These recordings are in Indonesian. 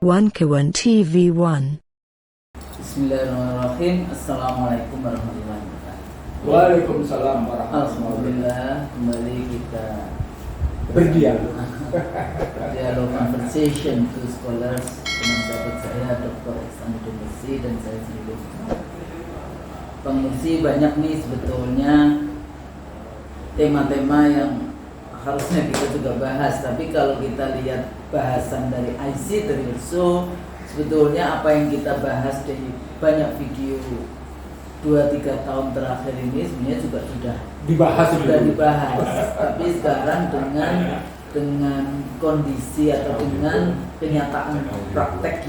One TV1. Bismillahirrahmanirrahim. Assalamualaikum warahmatullahi wabarakatuh. Waalaikumsalam warahmatullahi Alhamdulillah, kembali kita berdialog. Dialog conversation to scholars dengan sahabat saya Dr. Ihsanuddin Nursi dan saya sendiri. Bang Nursi, banyak nih sebetulnya tema-tema yang harusnya kita juga bahas, tapi kalau kita lihat bahasan dari IC Trilso, sebetulnya apa yang kita bahas dari banyak video 2-3 tahun terakhir ini sebenarnya juga sudah dibahas. Tapi sekarang dengan kondisi atau dengan kenyataan praktek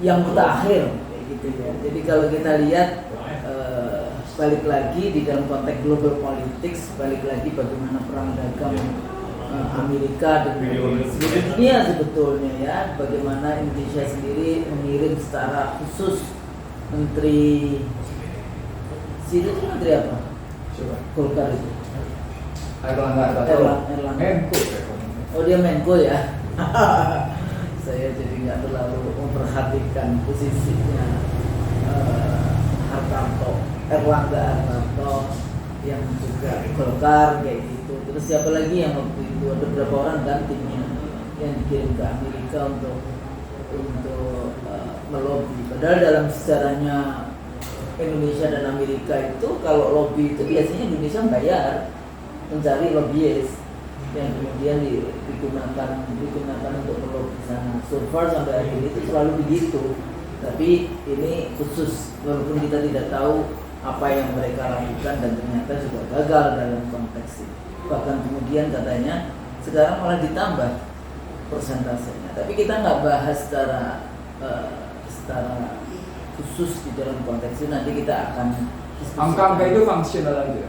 yang mutakhir gitu ya. Jadi kalau kita lihat balik lagi di dalam konteks global politics, balik lagi bagaimana perang dagang Amerika dan seluruh dunia sebetulnya ya, bagaimana Indonesia sendiri mengirim secara khusus menteri menteri apa? Golkar itu. Erlangga. Menko. Oh, dia Menko ya. Saya jadi nggak terlalu memperhatikan posisinya Erlangga Hartarto yang juga Golkar kayak gitu. Terus siapa lagi yang waktu itu, ada beberapa orang kan timnya yang dikirim ke Amerika untuk melobi. Padahal dalam sejarahnya Indonesia dan Amerika itu kalau lobby itu biasanya Indonesia bayar mencari lobbyist yang kemudian digunakan untuk melobi sana. So far sampai hari ini itu selalu begitu. Tapi ini khusus, walaupun kita tidak tahu apa yang mereka lakukan dan ternyata juga gagal dalam konteks ini. Bahkan kemudian katanya sekarang malah ditambah persentasenya. Tapi kita nggak bahas secara khusus di dalam konteks ini. Nanti kita akan Angka itu fungsional aja.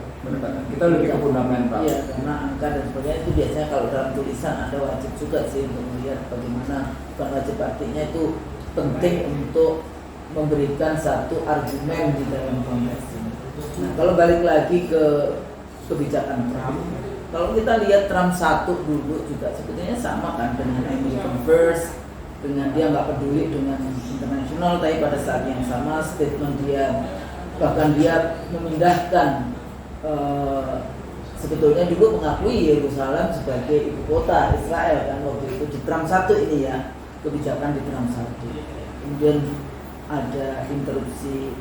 Kita lebih ke fundamental. Iya, karena angka dan sebagainya itu biasanya kalau dalam tulisan ada wajib juga sih untuk melihat bagaimana, bukan wajib artinya itu penting untuk memberikan satu argumen di dalam konteks ini. Nah, kalau balik lagi ke kebijakan Trump, kalau kita lihat Trump 1 dulu juga sebetulnya sama kan dengan American First, dengan dia nggak peduli dengan internasional, tapi pada saat yang sama statement dia, bahkan dia memindahkan sebetulnya dulu mengakui Yerusalem sebagai ibu kota Israel kan waktu itu di Trump 1 ini ya, kebijakan di Trump 1. Kemudian ada interupsi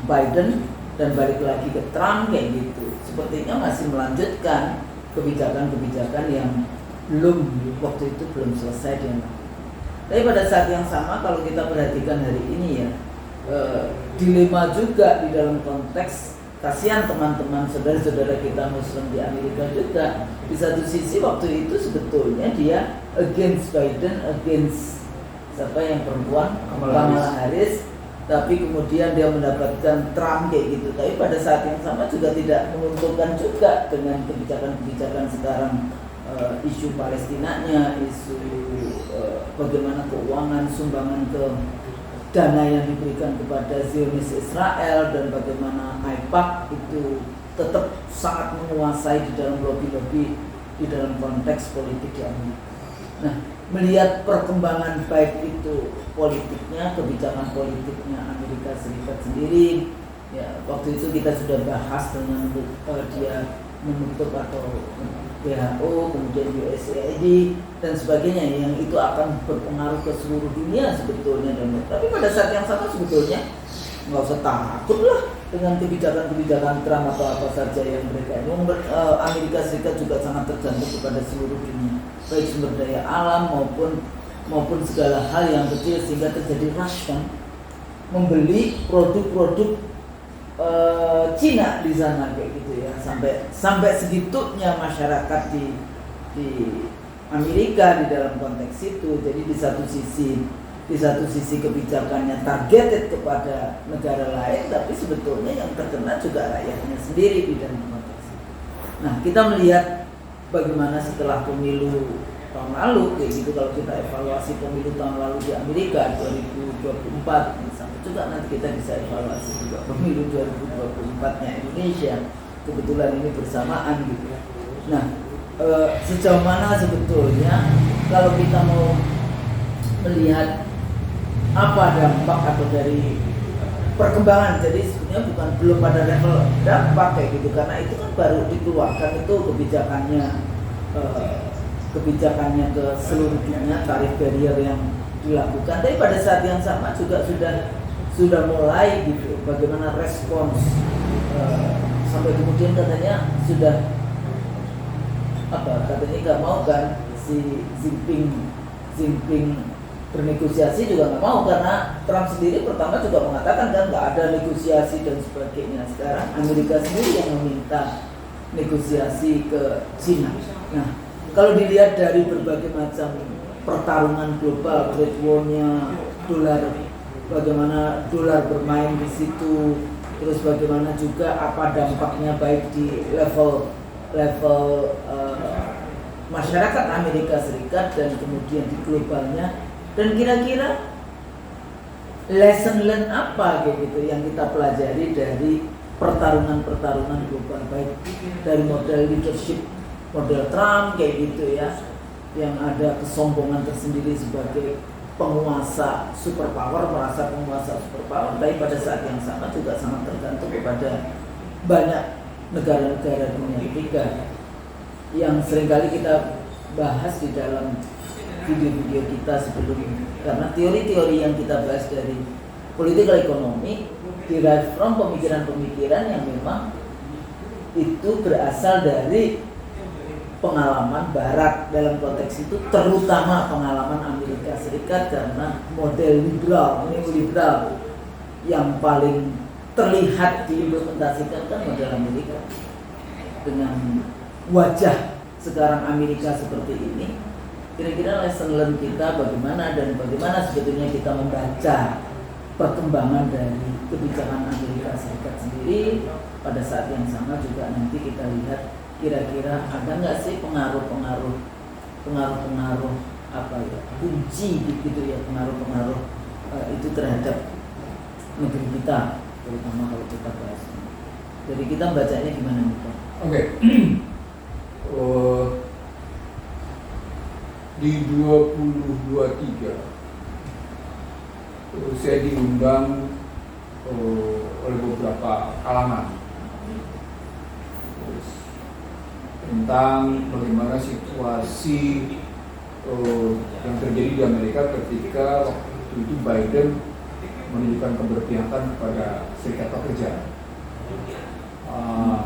Biden dan balik lagi ke Trump kayak gitu. Sepertinya masih melanjutkan kebijakan-kebijakan yang waktu itu belum selesai dia. Tapi pada saat yang sama kalau kita perhatikan hari ini ya, dilema juga di dalam konteks kasihan teman-teman saudara-saudara kita Muslim di Amerika juga. Di satu sisi waktu itu sebetulnya dia against Biden, against siapa yang perempuan, Kamala Harris, tapi kemudian dia mendapatkan Trump kayak gitu. Tapi pada saat yang sama juga tidak menguntungkan juga dengan kebijakan-kebijakan sekarang, isu Palestinanya, isu bagaimana keuangan, sumbangan ke dana yang diberikan kepada Zionis Israel, dan bagaimana AIPAC itu tetap sangat menguasai di dalam lobby-lobby di dalam konteks politik yang ini. Nah, melihat perkembangan baik itu politiknya, kebijakan politiknya Amerika Serikat sendiri, ya waktu itu kita sudah bahas dengan dia menutup atau WHO, kemudian USAID dan sebagainya yang itu akan berpengaruh ke seluruh dunia sebetulnya. Tapi pada saat yang sama sebetulnya nggak usah takut lah dengan kebijakan-kebijakan Trump atau apa saja yang mereka ini. Amerika Serikat juga sangat tergantung kepada seluruh dunia, baik sumber daya alam maupun segala hal yang kecil, sehingga terjadi rush kan membeli produk-produk Cina di sana kayak gitu ya, sampai segitunya masyarakat di Amerika di dalam konteks itu. Jadi di satu sisi kebijakannya targeted kepada negara lain, tapi sebetulnya yang terkena juga rakyatnya sendiri di dalam konteks itu. Nah, kita melihat bagaimana setelah pemilu tahun lalu kayak gitu, kalau kita evaluasi pemilu tahun lalu di Amerika 2024, sampai juga nanti kita bisa evaluasi juga pemilu 2024-nya Indonesia, kebetulan ini bersamaan gitu. Nah, sejauh mana sebetulnya kalau kita mau melihat apa dampak atau dari perkembangan, jadi sebenarnya belum pada level dampak kayak gitu, karena itu kan baru dikeluarkan itu kebijakannya ke seluruh dunia, tarif barrier yang dilakukan, tapi pada saat yang sama juga sudah mulai gitu bagaimana respons, sampai kemudian katanya nggak mau kan si Jinping bernegosiasi juga nggak mau, karena Trump sendiri pertama juga mengatakan kan nggak ada negosiasi dan sebagainya. Sekarang Amerika sendiri yang meminta negosiasi ke Cina. Nah, kalau dilihat dari berbagai macam pertarungan global, trade war-nya, bagaimana dolar bermain di situ, terus bagaimana juga apa dampaknya baik di level masyarakat Amerika Serikat dan kemudian di globalnya, dan kira-kira lesson learn apa kayak gitu yang kita pelajari dari pertarungan global, baik dari model leadership model Trump kayak gitu ya, yang ada kesombongan tersendiri sebagai penguasa superpower, merasa penguasa superpower, tapi pada saat yang sama juga sangat tergantung kepada banyak negara-negara dunia ketiga yang seringkali kita bahas di dalam video-video kita sebelumnya, karena teori-teori yang kita bahas dari political economy derived from pemikiran-pemikiran yang memang itu berasal dari pengalaman Barat, dalam konteks itu terutama pengalaman Amerika Serikat, karena model neoliberal yang paling terlihat diimplementasikan kan model Amerika. Dengan wajah sekarang Amerika seperti ini, kira-kira lesson learn kita bagaimana, dan bagaimana sebetulnya kita membaca perkembangan dari kebijakan Amerika Serikat sendiri. Pada saat yang sama juga nanti kita lihat kira-kira ada nggak sih pengaruh apa ya, kunci gitu ya, pengaruh itu terhadap negeri kita, terutama kalau kita bahas. Jadi kita bacanya gimana nih Pak? Oke. Di 2023 saya diundang oleh beberapa kalangan tentang bagaimana situasi yang terjadi di Amerika ketika waktu itu Biden menunjukkan keberpihakan kepada serikat pekerja,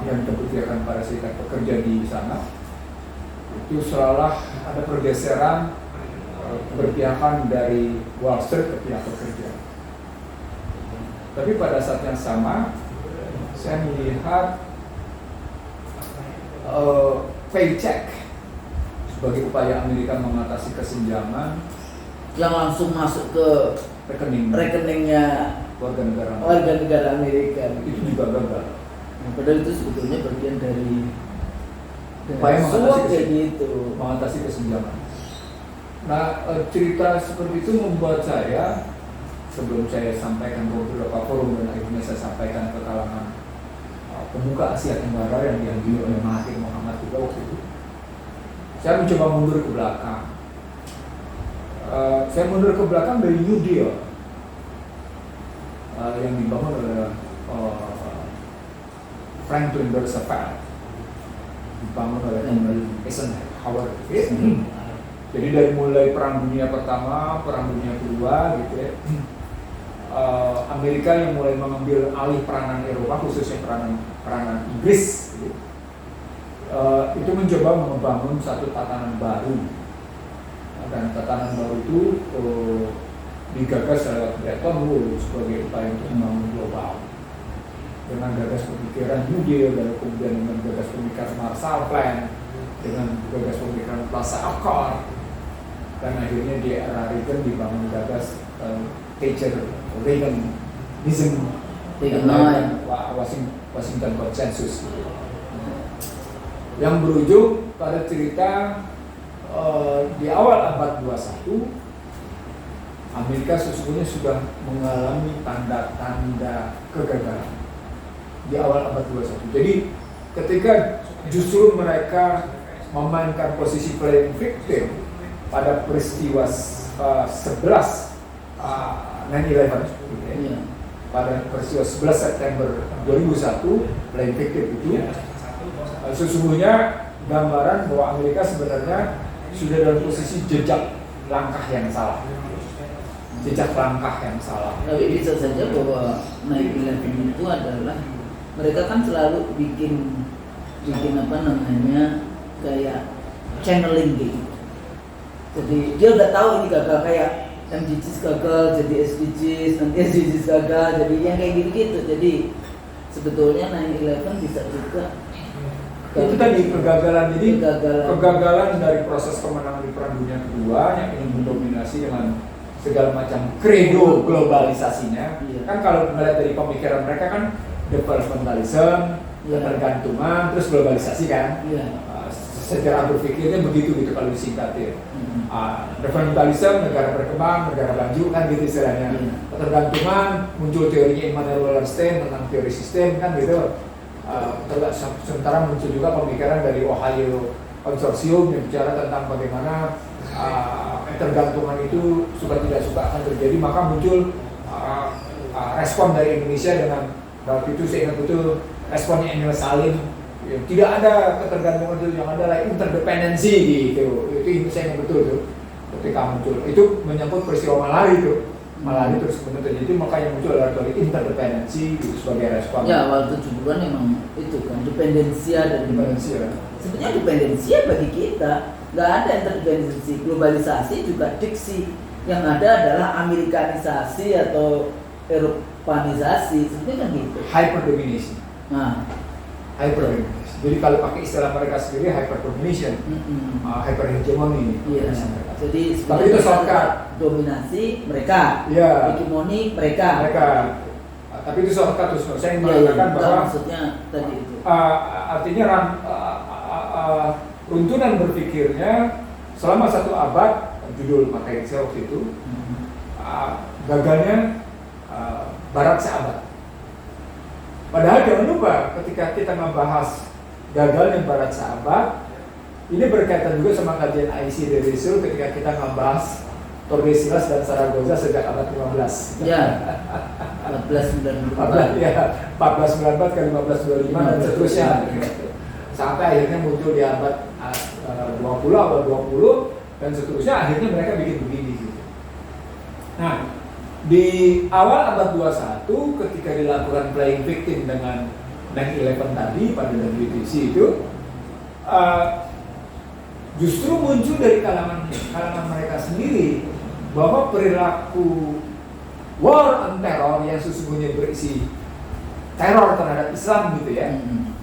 dan keberpihakan pada serikat pekerja di sana itu seolah ada pergeseran keberpihakan dari Wall Street ke pihak pekerja. Tapi pada saat yang sama saya melihat paycheck sebagai upaya Amerika mengatasi kesenjangan yang langsung masuk ke rekeningnya warga negara Amerika itu juga gagal. Padahal itu sebetulnya bagian dari upaya mengatasi kesenjangan. Nah, cerita seperti itu membuat saya, sebelum saya sampaikan ke beberapa forum dan akhirnya saya sampaikan ke kalangan pemuka Asia Tenggara yang dihadiri oleh Mahathir Mohamad juga waktu itu, saya mencoba mundur ke belakang. Saya mundur ke belakang dari New Deal yang dibangun oleh Franklin Roosevelt, dibangun oleh Eisenhower. Jadi dari mulai Perang Dunia Pertama, Perang Dunia Kedua, gitu ya, Amerika yang mulai mengambil alih peranan Eropa, khususnya peranan Inggris, gitu, itu mencoba membangun satu tatanan baru, dan tatanan baru itu digagas oleh Bretton Woods sebagai upaya untuk membangun global dengan gagas pemikiran New Deal, dan kemudian dengan gagas pemikiran Marshall Plan, dengan gagas pemikiran Plaza Accord, dan akhirnya di era Reagan dibangun gagas Reaganism, Washington Consensus, yang berujung pada cerita di awal abad 21 Amerika sesungguhnya sudah mengalami tanda-tanda kegagalan di awal abad 21. Jadi ketika justru mereka memainkan posisi playing victim pada peristiwa 9/11 gitu ya. Iya. Pada peristiwa 11 September 2001 playing victim itu sesungguhnya gambaran bahwa Amerika sebenarnya sudah dalam posisi jejak langkah yang salah. Tapi bisa saja bahwa 9/11 itu adalah mereka kan selalu bikin apa namanya kayak channeling gitu. Jadi dia udah tahu ini gagal, kayak MDGs gagal jadi SDGs, nanti SDGs gagal jadi yang kayak gitu-gitu. Jadi sebetulnya 9/11 bisa juga itu tadi kegagalan. Jadi Kegagalan. kegagalan dari proses kemenangan di Perang Dunia Kedua yang ingin mendominasi dengan segala macam kredo globalisasinya. Iya. Kan kalau melihat dari pemikiran mereka kan developmentalism, Iya. ketergantungan, terus globalisasi kan. Iya. Secara berpikirnya begitu gitu kalau disingkat ya. Developmentalism, negara berkembang, negara maju kan gitu istilahnya. Iya. Ketergantungan, muncul teorinya Immanuel Wallerstein tentang teori sistem kan gitu. Sementara muncul juga pemikiran dari Ohio Konsorsium yang bicara tentang bagaimana ketergantungan itu suka tidak suka akan terjadi, maka muncul respon dari Indonesia dengan waktu itu saya ingat betul responnya Emil Salim, ya, tidak ada ketergantungan itu, yang ada adalah interdependensi gitu. Itu saya ingat betul tuh ketika muncul itu menyangkut peristiwa Malari terus kemudian terjadi, maka yang muncul adalah teori interdependensi gitu, sebagai respon. Ya awal 70-an memang itu kan dependensia dan Dependensia. sebenarnya dependensia bagi kita nggak ada interdependensi. Globalisasi juga diksi, yang ada adalah Amerikanisasi atau Eropanisasi, sebenarnya kan gitu. Hyperdomination. Nah, Hyperdomination. Jadi kalau pakai istilah mereka sendiri hyperdomination, hyperhegemony. iya. Jadi Tapi itu shortcut. dominasi mereka, Iya. hegemoni mereka. Tapi itu shortcut terus. Saya ingin Iya, mengatakan bahwa maksudnya tadi itu. artinya runtunan berpikirnya selama 1 abad, judul materi saya waktu itu, gagalnya Barat seabad. Padahal jangan lupa ketika kita membahas gagalnya Barat seabad, ini berkaitan juga sama kajian IC dari Sul ketika kita membahas Tordesillas dan Zaragoza sejak abad 15. Ya, 1494. Ya, 1494 ke 1525 dan seterusnya. Sampai akhirnya muncul di abad 20, abad 20 dan seterusnya, akhirnya mereka bikin begini gitu. Nah, di awal abad 21 ketika dilakukan playing victim dengan 9/11 tadi pada WTC itu justru muncul dari kalangan mereka sendiri bahwa perilaku war on terror yang sesungguhnya berisi teror terhadap Islam gitu ya,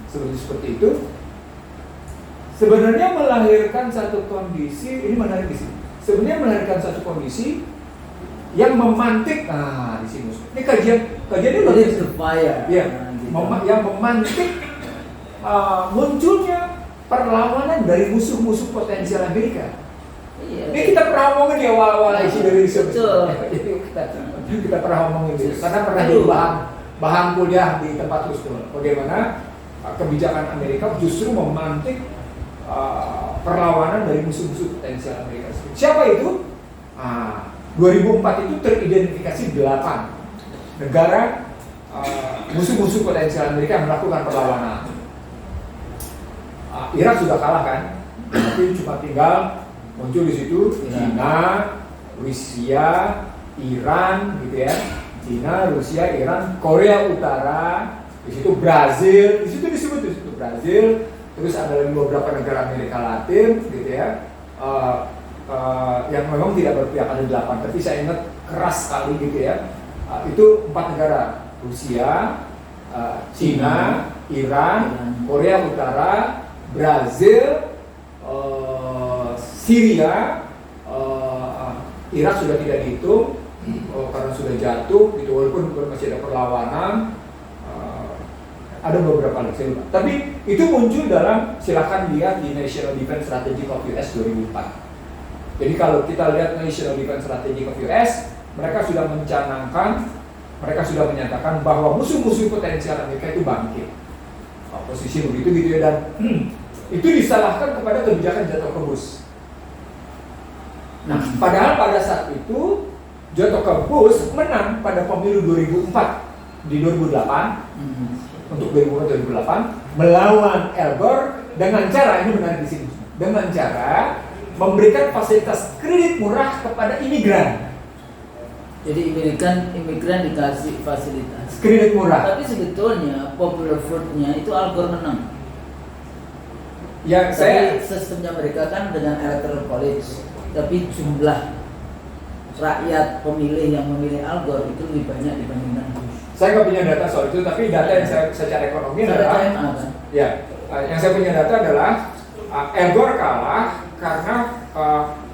seperti itu, sebenarnya melahirkan satu kondisi, ini menarik di sini. Sebenarnya melahirkan satu kondisi yang memantik, di sini. Ini kajian ini Jadi supaya ya, yang memantik munculnya perlawanan dari musuh-musuh potensial Amerika. Iya. Ini kita pernah ngomongin di awal-awal isi dari riset. Betul. Kita pernah ngomongin itu karena pernah jadi bahan kuliah di tempat khusus. Bagaimana kebijakan Amerika justru memantik perlawanan dari musuh-musuh potensial Amerika. Siapa itu? 2004 itu teridentifikasi 8 negara musuh-musuh potensial Amerika yang melakukan perlawanan. Irak sudah kalah kan, tapi cuma tinggal muncul di situ China, Rusia, Iran, gitu ya. China, Rusia, Iran, Korea Utara, di situ Brazil, di situ disebut di situ Brazil. Terus ada lagi beberapa negara Amerika Latin, gitu ya. Yang memang tidak berpihak, ada 8, tapi saya ingat keras sekali gitu ya. Itu 4 negara, Rusia, China, Iran, Korea Utara, Brazil, Syria, Irak sudah tidak dihitung karena sudah jatuh gitu, walaupun masih ada perlawanan. Ada beberapa lagi, tapi itu muncul dalam, silakan lihat di National Defense Strategy of US 2004. Jadi kalau kita lihat National Defense Strategy of US, mereka sudah mencanangkan, mereka sudah menyatakan bahwa musuh-musuh potensial Amerika itu bangkit. Posisi begitu gitu ya, dan itu disalahkan kepada kebijakan Jacob Kobus. Nah, padahal pada saat itu Joko Bush menang pada pemilu 2004 di 2008 untuk 2008 melawan Al Gore dengan cara, ini menarik di sini, dengan cara memberikan fasilitas kredit murah kepada imigran. Jadi imigran dikasih fasilitas Kredit murah. tapi sebetulnya popular vote-nya itu Al Gore menang. Yang saya Tapi sistemnya mereka kan dengan electoral college, tapi jumlah rakyat pemilih yang memilih Al Gore itu lebih banyak dibandingkan Bush. Saya nggak punya data soal itu, tapi data yang saya secara ekonomi adalah, KMA kan? ya, yang saya punya data adalah Al Gore kalah karena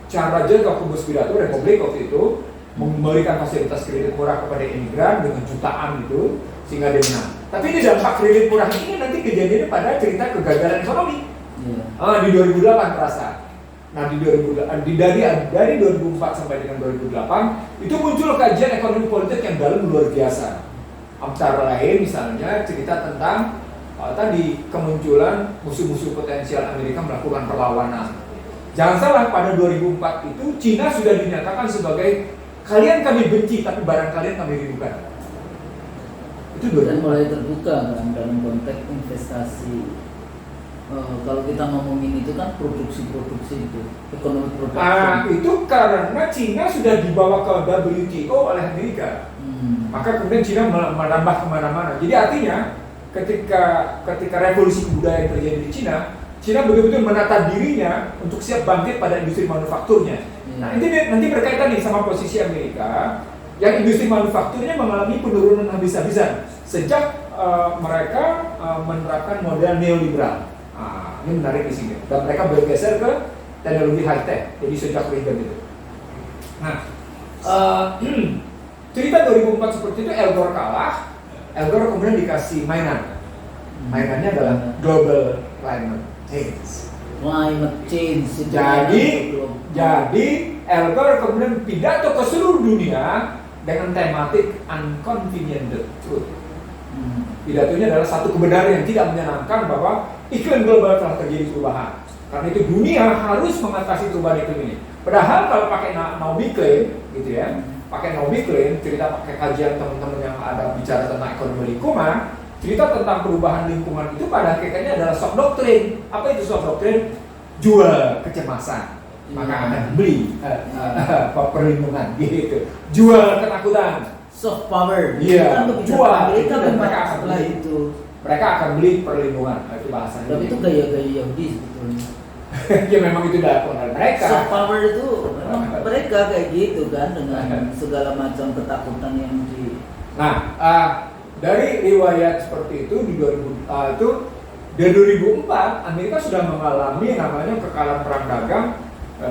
cara Joko Bush pidato Republik waktu itu memberikan fasilitas kredit murah kepada imigran dengan jutaan gitu, sehingga dia menang. Tapi di dampak kredit murah ini nanti kejadiannya pada cerita kegagalan ekonomi. Di 2008 terasa. Nah dari 2004 sampai dengan 2008 itu muncul kajian ekonomi politik yang dalam luar biasa. Antara lain misalnya cerita tentang tadi kemunculan musuh-musuh potensial Amerika melakukan perlawanan. Jangan salah, pada 2004 itu Cina sudah dinyatakan sebagai kalian kami benci tapi barang kalian kami rindukan. Itu Dan mulai terbuka kan dalam konteks investasi. Kalau kita ngomongin itu kan produksi itu, ekonomi produksi. Itu karena Cina sudah dibawa ke WTO oleh Amerika. Maka kemudian Cina menambah kemana-mana. Jadi artinya ketika revolusi kebudayaan terjadi di Cina betul-betul menata dirinya untuk siap bangkit pada industri manufakturnya. Nah ini nanti berkaitan nih sama posisi Amerika yang industri manufakturnya mengalami penurunan habis-habisan sejak mereka menerapkan model neoliberal. Ini menarik di sini. Dan mereka bergeser ke teknologi high tech. Jadi sejak Reagan itu. Nah, cerita 2004 seperti itu, Al Gore kalah. Al Gore kemudian dikasih mainan. Mainannya adalah global climate change. Climate change. Jadi Al Gore kemudian pidato ke seluruh dunia dengan tematik unconvenient truth. Pidatonya adalah satu kebenaran yang tidak menyenangkan bahwa iklim global telah terjadi perubahan. Karena itu dunia harus mengatasi perubahan iklim ini. Padahal kalau pakai Naomi Klein, gitu ya, pakai Naomi Klein, cerita pakai kajian teman-teman yang ada bicara tentang ekonomi lingkungan, cerita tentang perubahan lingkungan itu pada akhirnya adalah shock doctrine. Apa itu shock doctrine? Jual kecemasan, maka akan beli perlindungan, gitu. Jual ketakutan. Soft power. Iya. Jual. Mereka akan setelah beli itu. Mereka akan beli perlindungan. Itu bahasanya. Tapi itu gaya-gaya Yahudi sebetulnya. Ya memang itu dilakukan mereka. Soft power itu memang mereka kayak gitu kan dengan segala macam ketakutan yang di. Nah, dari riwayat seperti itu di 2004 Amerika sudah mengalami namanya kekalahan perang dagang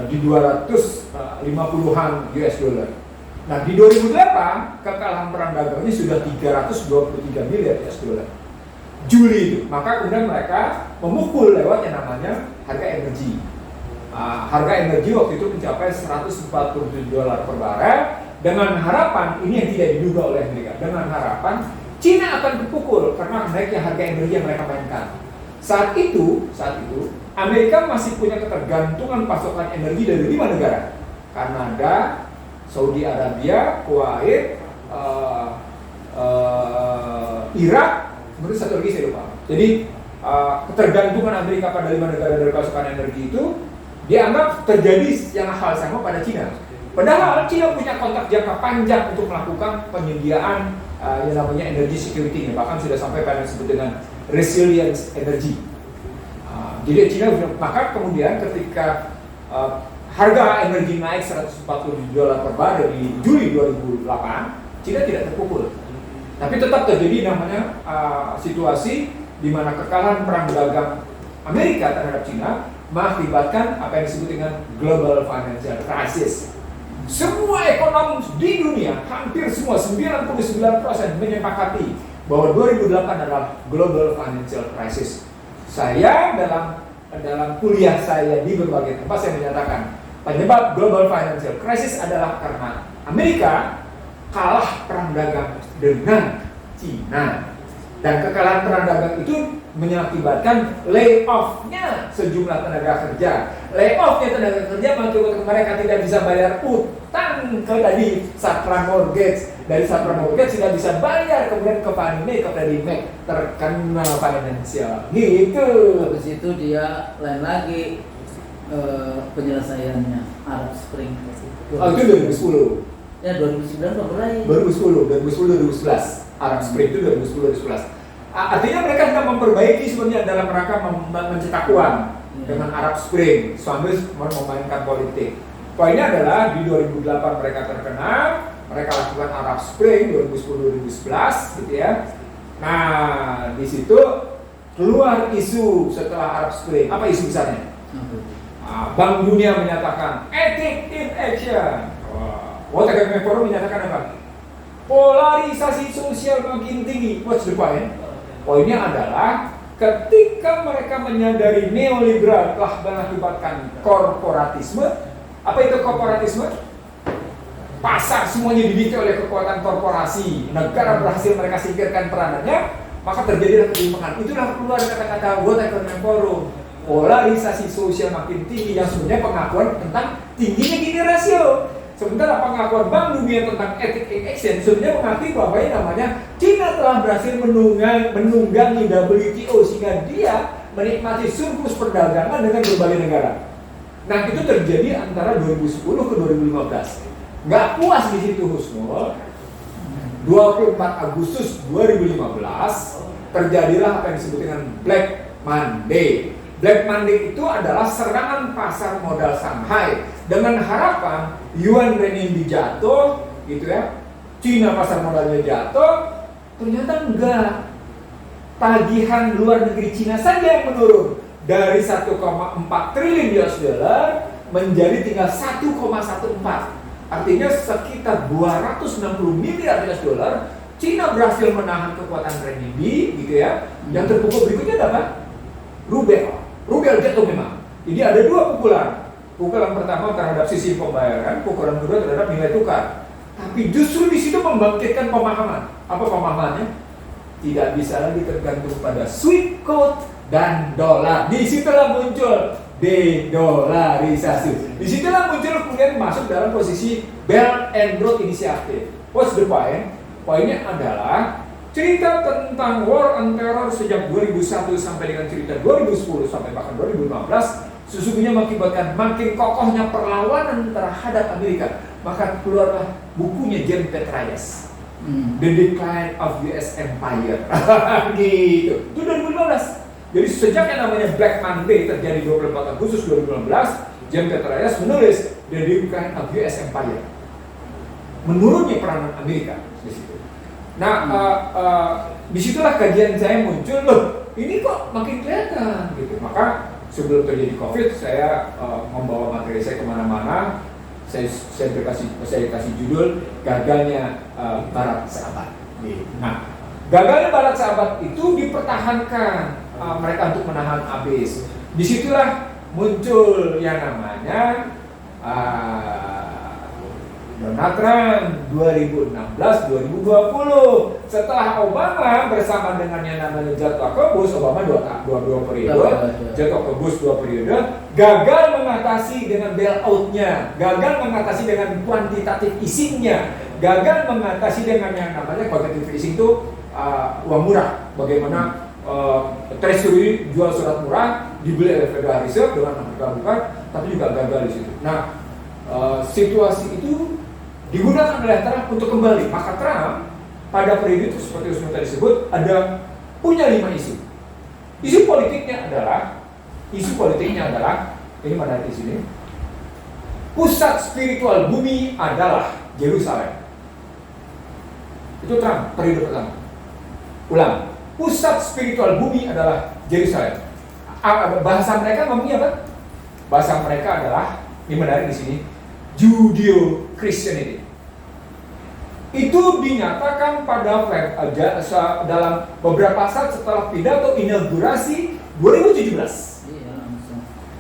di 250-an US dollar. Nah, di 2008 kekalahan perang dagangnya sudah 323 miliar US dollar. Juli itu, maka kemudian mereka memukul lewat yang namanya harga energi. Harga energi waktu itu mencapai 147 dolar per barel dengan harapan, ini yang tidak diduga oleh Amerika, dengan harapan Cina akan terpukul karena naiknya harga energi yang mereka mainkan. Saat itu Amerika masih punya ketergantungan pasokan energi dari 5 negara. Kanada, Saudi Arabia, Kuwait, Irak, kemudian satu lagi saya lupa. Jadi ketergantungan Amerika pada 5 negara dari pasokan energi itu dianggap terjadi yang hal sama pada Cina. Padahal Cina punya kontrak jangka panjang untuk melakukan penyediaan yang namanya energy security, bahkan sudah sampai pada yang disebut dengan resilience energy. Jadi Cina, maka kemudian ketika harga energi naik 140 dolar per barel di Juli 2008, Cina tidak terpukul. Tapi tetap terjadi namanya situasi di mana kekalahan perang dagang Amerika terhadap Cina mengakibatkan apa yang disebut dengan global financial crisis. Semua ekonom di dunia, hampir semua 99% menyepakati bahwa 2008 adalah global financial crisis. Saya dalam kuliah saya di berbagai tempat saya menyatakan penyebab global financial crisis adalah karena Amerika kalah perang dagang dengan Cina. Dan kekalahan perang dagang itu mengakibatkan layoff-nya sejumlah tenaga kerja. Layoff-nya tenaga kerja mengakibatkan mereka tidak bisa bayar utang ke dari Sapra Mortgage. Dari Sapra Mortgage tidak bisa bayar, kemudian ke Fannie Mae, ke Freddie Mac, terkena financial. Gitu. Habis itu dia lain lagi penyelesaiannya Arab Spring. Oh, itu 2010. Ya 2009 udah mulai. 2011. Arab Spring itu 2010-2011. Artinya mereka sedang memperbaiki sebenarnya dalam rangka mencetak uang dengan Arab Spring sambil memainkan politik. Poinnya adalah di 2008 mereka terkena, mereka lakukan Arab Spring 2010-2011 gitu ya. Nah, di situ keluar isu setelah Arab Spring. Apa isu besarnya? Bank Dunia menyatakan ethic in action. World Economic Forum menyatakan apa? Polarisasi sosial makin tinggi. What's the point? Poinnya adalah ketika mereka menyadari neoliberal telah mengakibatkan korporatisme. Apa itu korporatisme? Pasar semuanya dididik oleh kekuatan korporasi. Negara berhasil mereka singkirkan peranannya, maka terjadilah ketimpangan. Itulah keluar kata-kata World Economic Forum. Polarisasi sosial makin tinggi, yang sebenarnya pengakuan tentang tingginya Gini rasio. Sementara pengakuan Bank Dunia tentang ethic in action sebenarnya mengakui bahwa yang namanya China telah berhasil menunggangi WTO sehingga dia menikmati surplus perdagangan dengan berbagai negara. Nah, itu terjadi antara 2010 ke 2015. Nggak puas di situ Husnul. 24 Agustus 2015 terjadilah apa yang disebut dengan Black Monday. Black Monday itu adalah serangan pasar modal Shanghai dengan harapan yuan renminbi jatuh, gitu ya. Cina pasar modalnya jatuh, ternyata enggak. Tagihan luar negeri Cina saja yang menurun dari 1,4 triliun US dollar menjadi tinggal 1,14. Artinya sekitar 260 miliar US dollar. Cina berhasil menahan kekuatan renminbi, gitu ya. Yang terpukul berikutnya adalah rubel. Rubel jatuh memang. Jadi ada dua pukulan. Pukulan pertama terhadap sisi pembayaran, pukulan kedua terhadap nilai tukar. Tapi justru di situ membangkitkan pemahaman. Apa pemahamannya? Tidak bisa lagi tergantung pada sweet code dan dolar. Di situlah muncul de-dolarisasi. Di situlah muncul kemudian masuk dalam posisi Belt and Road Initiative. What's the point? Poinnya adalah cerita tentang war on terror sejak 2001 sampai dengan cerita 2010 sampai bahkan 2015 sesungguhnya mengakibatkan makin kokohnya perlawanan terhadap Amerika. Maka keluarlah bukunya James Petraeus, The Decline of US Empire. Gitu. Itu 2015. Jadi sejak yang namanya Black Monday terjadi 24 Agustus 2015, James Petraeus menulis The Decline of US Empire. Menurunnya peranan Amerika di situ. Nah, disitulah kajian saya muncul, loh ini kok makin kelihatan gitu. Maka sebelum terjadi COVID, saya membawa materi saya kemana-mana. Saya kasih judul gagalnya Barat Sahabat. Nah, gagalnya Barat Sahabat itu dipertahankan mereka untuk menahan habis. Disitulah muncul yang namanya Donald Trump 2016-2020. Setelah Obama bersama dengan yang namanya jatuh ke Bush, Obama dua periode, jatuh ke Bush 2 periode, gagal mengatasi dengan bailout-nya, gagal mengatasi dengan kuantitatif easing-nya, gagal mengatasi dengan yang namanya quantitative easing itu uang murah. Bagaimana Treasury jual surat murah dibeli oleh Federal Reserve dengan harga bukan, tapi juga gagal di situ. Nah, situasi itu digunakan oleh Trump untuk kembali. Maka Trump pada periode itu seperti yang tadi disebut punya 5 isu. Isu politiknya adalah ini mana di sini. Pusat spiritual bumi adalah Yerusalem. Itu Trump periode pertama. Ulang. Pusat spiritual bumi adalah Yerusalem. Bahasa mereka ngomongnya apa? Bahasa mereka adalah ini menarik di sini. Judeo-Christianity. Itu dinyatakan pada dalam beberapa saat setelah pidato inaugurasi 2017.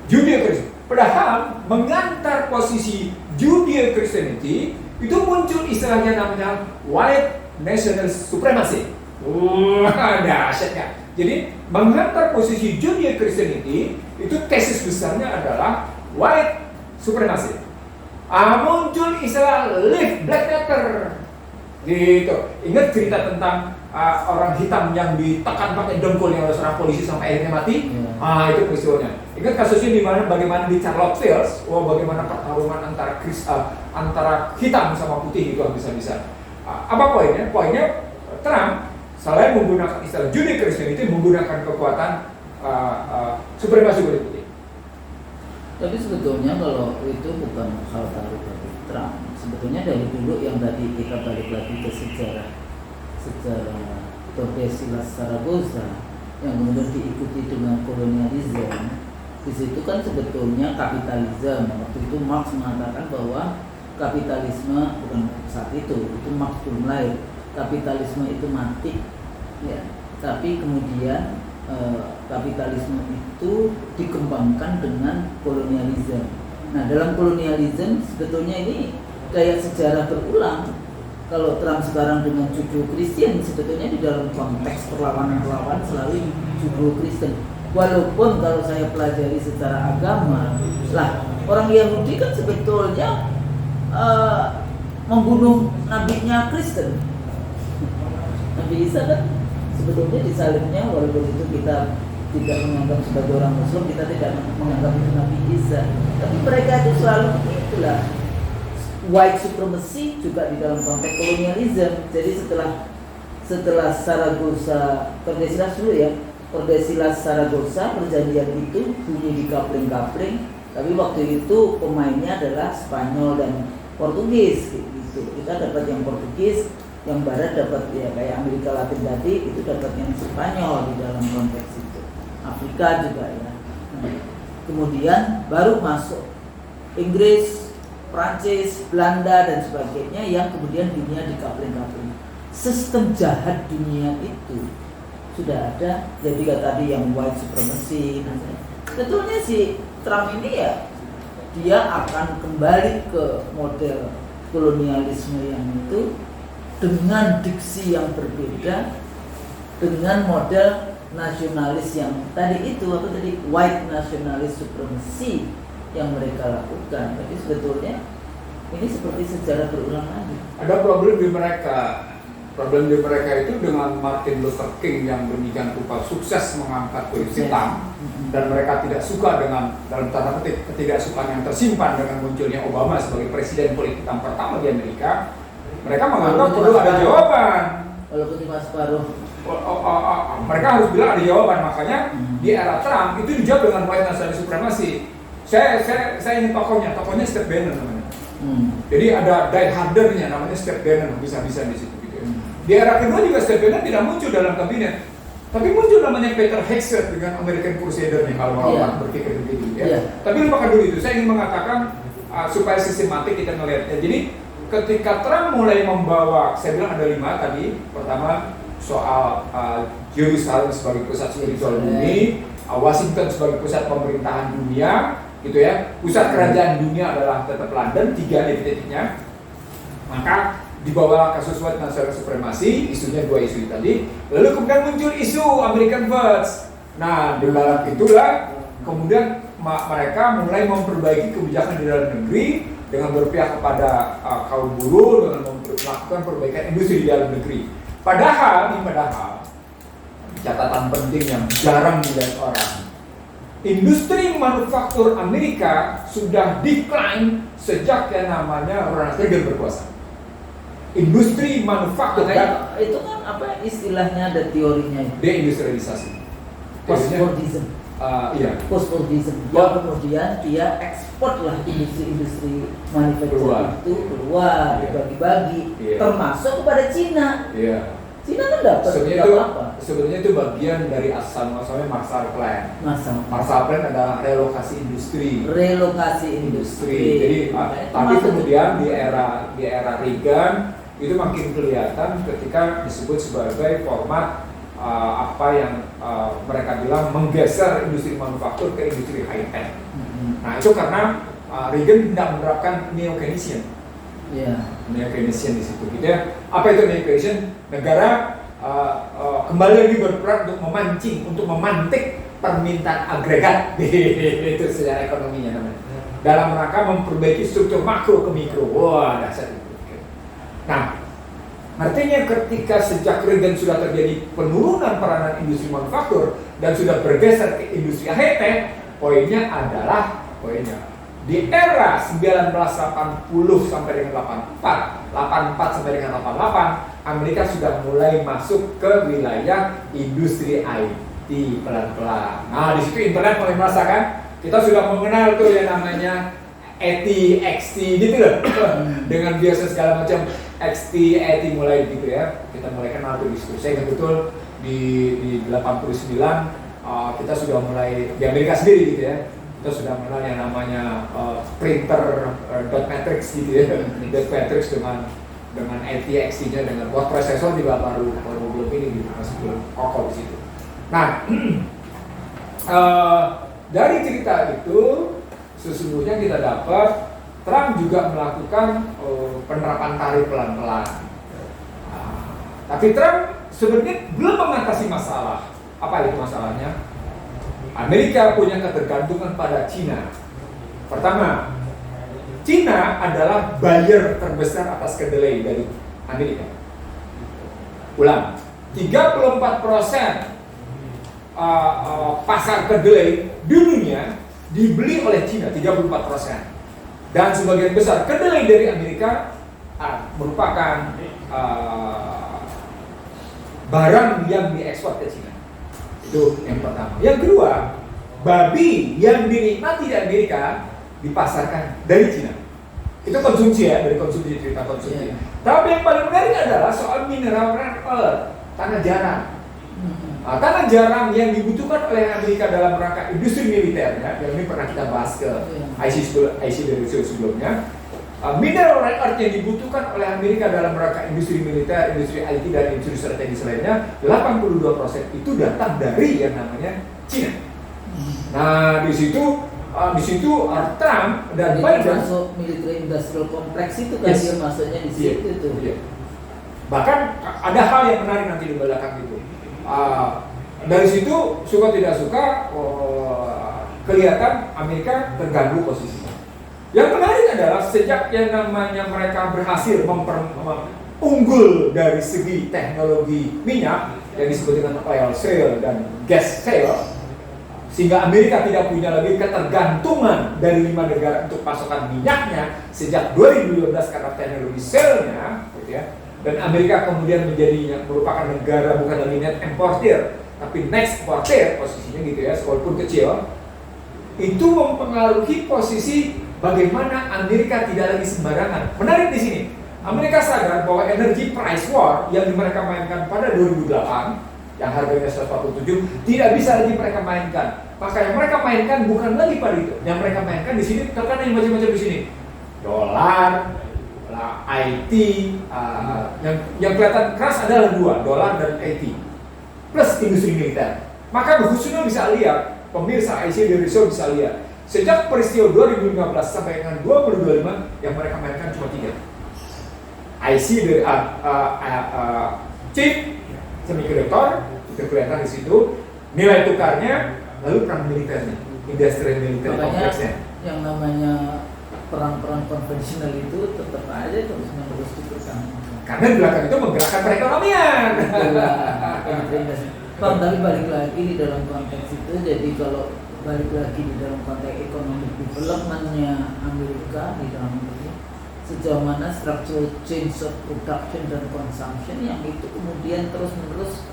Judeo-Christianity. Padahal mengantar posisi Judeo-Christianity itu muncul istilahnya namanya white national supremacy. Dahsyatnya. Jadi menghantar posisi Judeo Christianity itu tesis besarnya adalah white supremacy. Muncul istilah live black matter. Gitu. Ingat cerita tentang orang hitam yang ditekan pakai dengkul yang oleh seorang polisi sampai akhirnya mati? Itu peristiwanya. Ingat kasusnya di mana bagaimana di Charlottesville, bagaimana pertarungan antara hitam sama putih itu habis-habisan. Apa poinnya? Poinnya Trump selain menggunakan istilah Judeo Christianity menggunakan kekuatan supremasi kulit putih. Tapi sebetulnya kalau itu bukan hal baru bagi Trump. Sebetulnya dari dulu yang tadi kita balik lagi ke sejarah Tordesillas Zaragoza yang kemudian diikuti dengan kolonialisme. Di situ kan sebetulnya kapitalisme. Waktu itu Marx mengatakan bahwa kapitalisme bukan saat itu Marx belum lahir. Kapitalisme itu mati, ya. Tapi kemudian kapitalisme itu dikembangkan dengan kolonialisme. Nah, dalam kolonialisme sebetulnya ini kayak sejarah berulang. Kalau Trump sekarang dengan Judeo Kristen, sebetulnya di dalam konteks perlawanan selalu Judeo Kristen. Walaupun kalau saya pelajari secara agama, lah orang Yahudi kan sebetulnya membunuh nabinya Kristen. Nabi Isa kan sebetulnya disalibnya, walaupun itu kita tidak menganggap sebagai orang Muslim, kita tidak menganggap itu Nabi Isa. Tapi mereka itu selalu begitulah. White supremacy juga di dalam konteks kolonialisme. Jadi setelah Zaragoza, Tordesillas dulu ya, Tordesillas Zaragoza, perjanjian itu bunyi di kapling-kapling. Tapi waktu itu pemainnya adalah Spanyol dan Portugis gitu. Kita dapat yang Portugis, yang Barat dapat ya kayak Amerika Latin tadi itu dapat yang Spanyol di dalam konteks itu. Afrika juga ya. Kemudian baru masuk Inggris, Prancis, Belanda dan sebagainya yang kemudian dunia dikapling-kapling. Sistem jahat dunia itu sudah ada. Jadi tadi yang white supremacy. Sebetulnya si Trump ini ya dia akan kembali ke model kolonialisme yang itu dengan diksi yang berbeda, dengan model nasionalis yang tadi itu white nationalist supremacy yang mereka lakukan. Tapi sebetulnya ini seperti sejarah berulang lagi. Ada problem di mereka. Problem di mereka itu dengan Martin Luther King yang demikian rupa sukses mengangkat kulit hitam, dan mereka tidak suka dengan dalam tanda petik ketidaksukaan yang tersimpan dengan munculnya Obama sebagai presiden kulit hitam pertama di Amerika. Mereka menganggap perlu ada jawaban. Walaupun cuma separuh. Mereka harus bilang ada jawaban. Makanya di era Trump itu dijawab dengan white nationalist supremacy. Saya ingin tokohnya Steve Bannon namanya. Jadi ada die-hardernya namanya Steve Bannon, bisa-bisa di situ. Gitu. Di era kedua juga Steve Bannon tidak muncul dalam kabinet, tapi muncul namanya Peter Hegseth dengan American Crusader nih kalau orang berpikir begitu ya. Tapi lupakan dulu itu. Saya ingin mengatakan supaya sistematik kita melihatnya. Jadi ketika Trump mulai membawa, saya bilang ada 5 tadi. Pertama soal Yerusalem sebagai pusat spiritual bumi, Washington sebagai pusat pemerintahan dunia, gitu ya. Pusat kerajaan dunia adalah tetap London, 3 titik-titiknya. Maka dibawa kasus white nationalist supremacy, isunya 2 isu tadi. Lalu kemudian muncul isu American First. Nah, di balik itulah kemudian mereka mulai memperbaiki kebijakan di dalam negeri dengan berpihak kepada kaum buruh, dengan melakukan perbaikan industri di dalam negeri. Padahal catatan penting yang jarang dilihat orang, industri manufaktur Amerika sudah decline sejak yang namanya Ronald Reagan berkuasa. Industri manufaktur itu kan apa istilahnya, ada teorinya itu. Deindustrialisasi. Post-Fordism. Iya. Post-Fordism. Kemudian dia ekspor lah industri manufaktur itu keluar, dibagi-bagi, termasuk kepada Cina. Iya. Cina kan dapat apa? Sebenarnya itu bagian dari asal-muasalnya Marshall Plan. Marshall Plan adalah relokasi industri. Jadi tapi kemudian di era Reagan itu makin kelihatan ketika disebut sebagai format apa yang mereka bilang menggeser industri manufaktur ke industri high tech. Nah itu karena Reagan tidak menerapkan neo-Keynesian. Neo-Keynesian di situ. Gitu ya. Apa itu neo-Keynesian? Negara kembali lagi berperan untuk memancing, untuk memantik permintaan agregat itu secara ekonominya namanya. Dalam rangka memperbaiki struktur makro ke mikro. Wah, dasar itu. Nah, artinya ketika sejak Reagan sudah terjadi penurunan peranan industri manufaktur dan sudah bergeser ke industri high-tech, poinnya di era 1980 sampai dengan 84 sampai dengan 88, Amerika sudah mulai masuk ke wilayah industri IT pelan-pelan. Nah, di situ internet mulai merasakan. Kita sudah mengenal tuh yang namanya ET, XT gitu loh. Dengan biasa segala macam XT, ET mulai gitu ya. Kita mulai kenal tuh di situ. Saya ingat betul di 89 kita sudah mulai di Amerika sendiri gitu ya. Kita sudah mengenal yang namanya printer dot matrix gitu ya. Dot matrix dengan ET, XT-nya dengan buat prosesor juga baru belum ini gitu, masih belum kokoh di situ. Nah, dari cerita itu sesungguhnya kita dapat Trump juga melakukan penerapan tarif pelan-pelan. Tapi Trump sebenarnya belum mengatasi masalah. Apa itu masalahnya? Amerika punya ketergantungan pada Cina. Pertama, Cina adalah buyer terbesar atas kedelai dari Amerika. Ulang, 34% pasar kedelai di dunia dibeli oleh Cina, 34%. Dan sebagian besar kedelai dari Amerika merupakan barang yang diekspor ke Cina. Itu yang pertama. Yang kedua, babi yang dinikmati di Amerika dipasarkan dari Cina. Itu konsumsi ya, dari konsumsi, cerita konsumsi. Tapi yang paling menarik adalah soal mineral rare earth, tanah jarang. Tanah jarang yang dibutuhkan oleh Amerika dalam rangka industri militernya, yang ini pernah kita bahas ke IC dari sebelumnya. Mineral rare earth yang dibutuhkan oleh Amerika dalam rangka industri militer, industri IT dan industri strategis lainnya, 82% itu datang dari yang namanya Cina. Nah, di situ Trump dan Biden masuk military industrial complex itu kan, dia masuknya di situ tuh. Bahkan ada hal yang menarik nanti di belakang itu. Dari situ suka tidak suka kelihatan Amerika terganggu posisinya. Yang menarik adalah sejak yang namanya mereka berhasil unggul dari segi teknologi minyak yang disebut dengan oil shale dan gas shale, sehingga Amerika tidak punya lagi ketergantungan dari 5 negara untuk pasokan minyaknya sejak 2012 karena teknologi shale-nya, gitu ya. Dan Amerika kemudian menjadi yang merupakan negara bukan lagi net importer, tapi net exporter posisinya gitu ya, walaupun kecil. Itu mempengaruhi posisi bagaimana Amerika tidak lagi sembarangan. Menarik di sini, Amerika sadar bahwa energy price war yang mereka mainkan pada 2008 yang harganya 147 tidak bisa lagi mereka mainkan. Maka yang mereka mainkan bukan lagi pada itu. Yang mereka mainkan di sini terkadang yang macam-macam di sini. Dolar, IT, yang kelihatan keras adalah dua, dolar dan IT, plus industri militer. Maka khususnya bisa lihat, pemirsa IC dari Show bisa lihat, sejak peristiwa 2015 sampai dengan 2025 yang mereka mainkan cuma 3. IC dari chip, semikonduktor, itu kelihatan di situ, nilai tukarnya, lalu perang militernya, industrial militer kompleksnya. Yang namanya perang-perang konvensional itu tetap aja terus-menerus dipertahankan. Karena di belakang itu menggerakkan perekonomian. Bang, tapi balik lagi di dalam konteks itu, jadi kalau balik lagi di dalam konteks economic development-nya Amerika di dalam ini, sejauh mana structural change of production dan consumption yang itu kemudian terus-menerus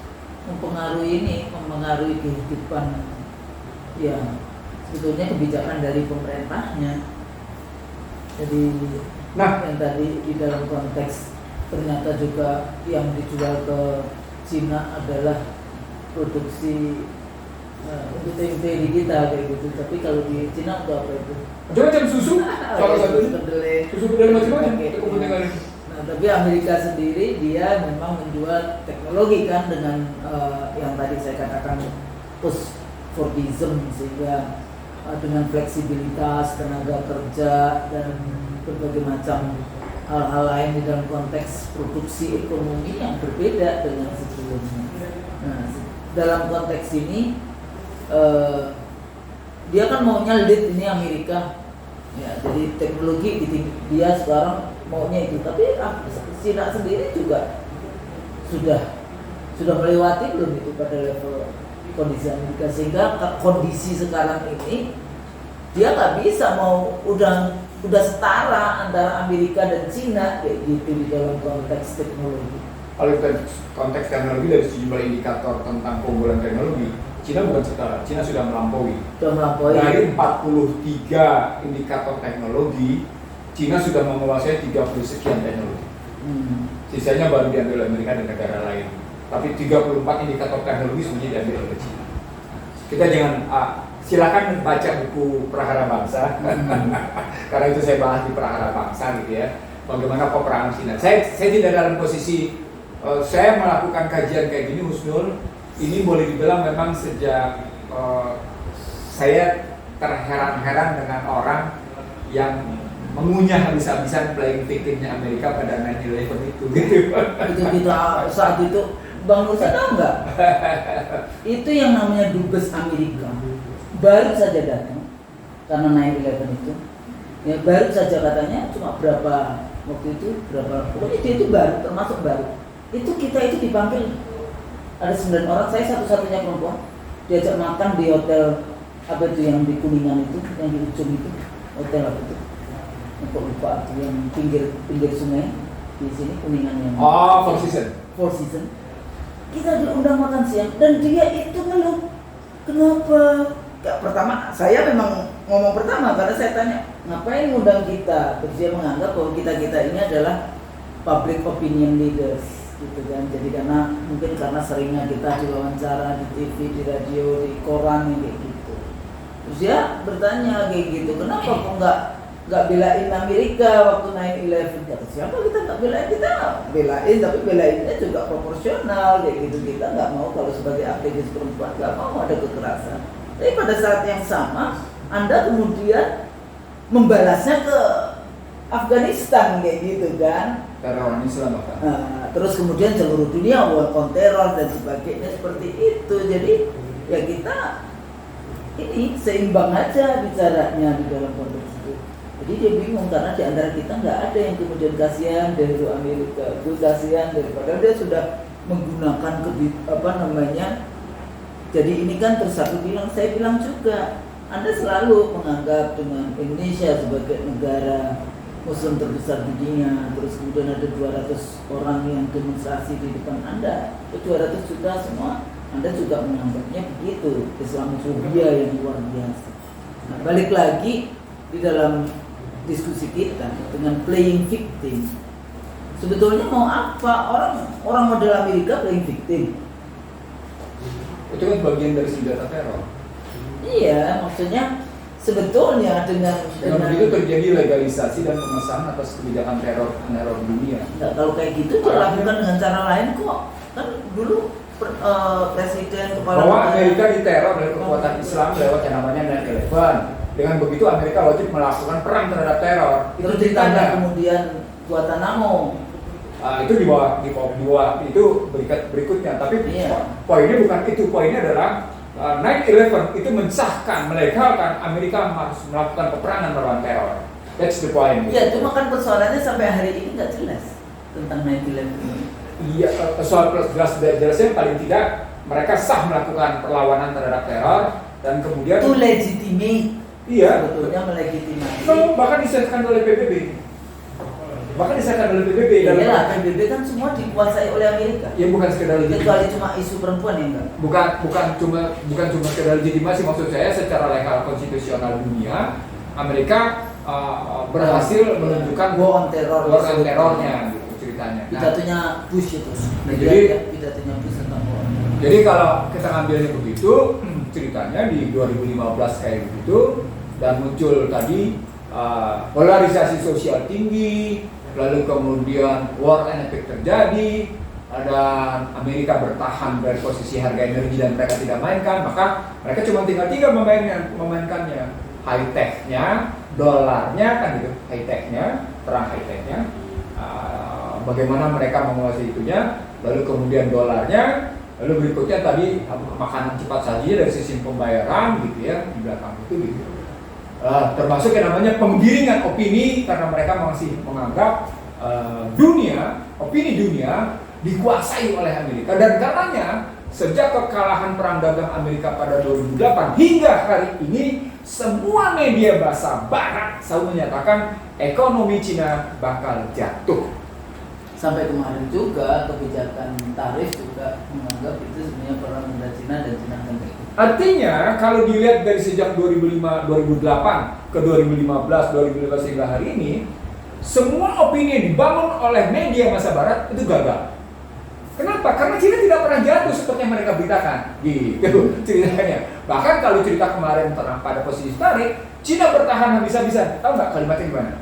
mempengaruhi kehidupan ya sebetulnya kebijakan dari pemerintahnya. Jadi, yang tadi di dalam konteks ternyata juga yang dijual ke Cina adalah produksi untuk tempe di kita kayak gitu. Tapi kalau di Cina untuk apa itu? Macam susu, salah satu susu kedelai macam-macam. Nah, tapi Amerika sendiri dia memang menjual teknologi kan dengan yang tadi saya katakan post Fordism, sehingga dengan fleksibilitas tenaga kerja dan berbagai macam hal-hal lain di dalam konteks produksi ekonomi yang berbeda dengan sebelumnya. Nah, dalam konteks ini dia kan maunya lead ini Amerika, ya, jadi teknologi dia sekarang maunya itu, tapi Cina sendiri juga sudah melewati belum itu pada level kondisi Amerika, sehingga kondisi sekarang ini dia nggak bisa mau udah setara antara Amerika dan Cina kayak gitu di dalam konteks teknologi. Kalau konteks teknologi dari sejumlah indikator tentang keunggulan teknologi, Cina bukan setara, Cina sudah melampaui. Dari 43 indikator teknologi, Cina sudah menguasai 30 sekian teknologi. Sisanya baru diambil Amerika dan negara lain. Tapi 34 indikator teknologi semuanya diambil oleh Cina. Kita jangan silakan baca buku Prahara Bangsa, karena itu saya bahas di Prahara Bangsa gitu ya. Bagaimana peperangan Cina. Saya tidak dalam posisi saya melakukan kajian kayak gini, Husnul. Ini boleh dibilang memang sejak saya terheran-heran dengan orang yang mengunyah habis-habisan playing victimnya Amerika pada 9/11 itu gitu. Itu kita saat itu Bang Nursa tahu nggak? Itu yang namanya dubes Amerika baru saja datang karena 9/11 itu. Ya baru saja katanya cuma berapa waktu itu pokoknya dia itu baru, termasuk baru. Itu kita itu dipanggil ada 9 orang, saya satu-satunya perempuan, diajak makan di hotel apa itu yang di Kuningan itu, yang di ujung itu, hotel apa itu? Aku lupa tuh yang pinggir sungai di sini Kuningan yang. Oh, Four Seasons. Kita diundang makan siang dan dia itu ngeluh. Kenapa? Pertama saya memang ngomong pertama karena saya tanya ngapain ngundang kita, terus dia menganggap bahwa kita ini adalah public opinion leaders gitu kan. Jadi mungkin karena seringnya kita diwawancara di TV, di radio, di koran kayak gitu. Terus dia bertanya kayak gitu, kenapa kok nggak belain Amerika waktu 9/11? Kata siapa kita nggak belain, kita belain, tapi belainnya juga proporsional kayak gitu. Kita nggak mau kalau sebagai aktivis perempuan nggak mau ada kekerasan. Tapi pada saat yang sama Anda kemudian membalasnya ke Afghanistan kayak gitu kan, teror Islam apa? Terus kemudian seluruh dunia war on teror dan sebagainya seperti itu. Jadi ya kita ini seimbang aja bicaranya di dalam konteks itu. Jadi dia bingung karena di antara kita nggak ada yang kemudian kasihan dari Amerika, itu kasihan daripada dia sudah menggunakan jadi ini kan terus saya bilang juga Anda selalu menganggap dengan Indonesia sebagai negara Muslim terbesar di dunia, terus kemudian ada 200 orang yang demonstrasi di depan Anda, 200 juta semua, Anda juga menganggapnya begitu, Islamofobia yang luar biasa. Nah, balik lagi di dalam diskusi kita dengan playing victim, sebetulnya mau apa orang model Amerika playing victim? Itu kan bagian dari senjata teror. Iya, maksudnya sebetulnya dengan begitu terjadi legalisasi dan pengesahan atas kebijakan teror dunia. Nah, kalau kayak gitu dilakukan dengan cara lain kok. Kan dulu presiden kepala bahwa Amerika diteror oleh kekuatan Islam lewat yang namanya 9/11. Dengan begitu Amerika wajib melakukan perang terhadap teror. Itu ditambah kemudian Guantanamo. Itu di bawah itu berikutnya. Tapi poinnya bukan itu. Poinnya adalah 9/11 itu mensahkan, melegalkan Amerika harus melakukan peperangan melawan teror. That's the point. Iya, cuma kan persoalannya sampai hari ini nggak jelas tentang 9/11 ini. Iya, soal jelasnya paling tidak mereka sah melakukan perlawanan terhadap teror dan kemudian itu legitimate. Iya, sebetulnya melegitimasi. Bahkan disahkan oleh PBB. Iya, PBB kan semua dikuasai oleh Amerika. Ya bukan sekedar legitimasi. Kecuali cuma isu perempuan ya enggak. Bukan cuma sekedar legitimasi, maksud saya secara legal konstitusional dunia Amerika berhasil menunjukkan war on terornya gitu ceritanya. Pidatonya Bush itu. Jadi pidatonya Bush tentang war. Jadi kalau kita ngambilnya begitu, ceritanya di 2015 kayak begitu dan muncul tadi polarisasi sosial tinggi, lalu kemudian war and effect terjadi, dan Amerika bertahan dari posisi harga energi dan mereka tidak mainkan, maka mereka cuma tinggal memainkannya, high technya, dolarnya kan gitu, high technya, perang high technya, bagaimana mereka menguasai itunya, lalu kemudian dolarnya, lalu berikutnya tadi makanan cepat saji dari sistem pembayaran gitu ya di belakang itu gitu. Termasuk yang namanya penggiringan opini karena mereka masih menganggap opini dunia dikuasai oleh Amerika, dan karenanya sejak kekalahan perang dagang Amerika pada 2008 hingga hari ini semua media bahasa Barat selalu menyatakan ekonomi Cina bakal jatuh. Sampai kemarin juga kebijakan tarif juga menganggap itu sebenarnya perang antara Cina dan Cina akan ikut. Artinya kalau dilihat dari sejak 2008 ke 2015, 2015 hingga hari ini, semua opini yang dibangun oleh media masa Barat itu gagal. Kenapa? Karena Cina tidak pernah jatuh seperti yang mereka beritakan. Gitu ceritanya. Bahkan kalau cerita kemarin pada posisi tarik, Cina bertahan habis-habisan. Tahu nggak kalimatnya gimana?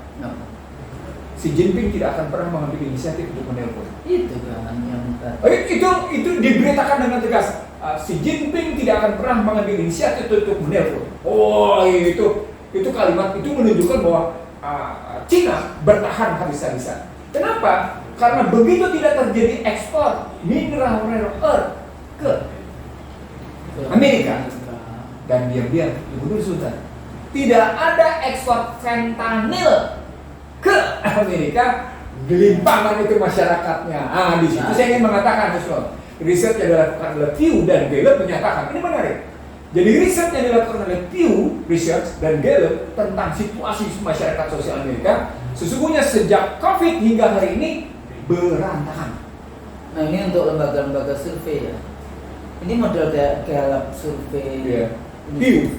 Xi Jinping tidak akan pernah mengambil inisiatif untuk menelpon. Itu kan yang itu diberitakan dengan tegas. Xi Jinping tidak akan pernah mengambil inisiatif untuk menelpon. Oh, itu kalimat itu menunjukkan bahwa Cina bertahan habis-habisan. Kenapa? Karena begitu tidak terjadi ekspor mineral rare earth ke Amerika, dan diam-diam Ibu Sultan tidak ada ekspor fentanyl ke Amerika, gelimpangan itu masyarakatnya. Di situ saya ingin mengatakan riset yang dilakukan oleh Pew dan Gallup menyatakan ini menarik. Jadi riset yang dilakukan oleh Pew Research dan Gallup tentang situasi masyarakat sosial Amerika sesungguhnya sejak COVID hingga hari ini berantakan. Nah ini untuk lembaga-lembaga survei ya. Ini model Gallup survei. Yeah. Pew.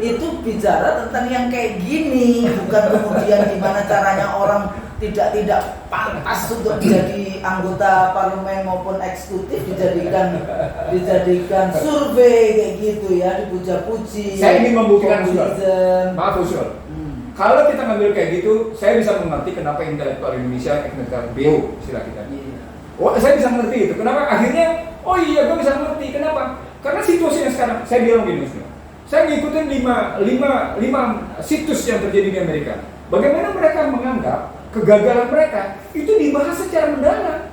Itu bicara tentang yang kayak gini, bukan kemudian gimana caranya orang tidak pantas untuk menjadi anggota parlemen maupun eksekutif dijadikan survei kayak gitu ya, dipuja-puji. Saya ingin membuktikan maaf usul. Kalau kita ngambil kayak gitu, saya bisa mengerti kenapa intelektual Indonesia intelektual BO istilah kita. Oh, saya bisa mengerti itu. Kenapa akhirnya? Oh iya, gue bisa mengerti. Kenapa? Karena situasinya sekarang. Saya bilang gini, saya ngikutin 5 situs yang terjadi di Amerika. Bagaimana mereka menganggap kegagalan mereka itu dibahas secara mendalam.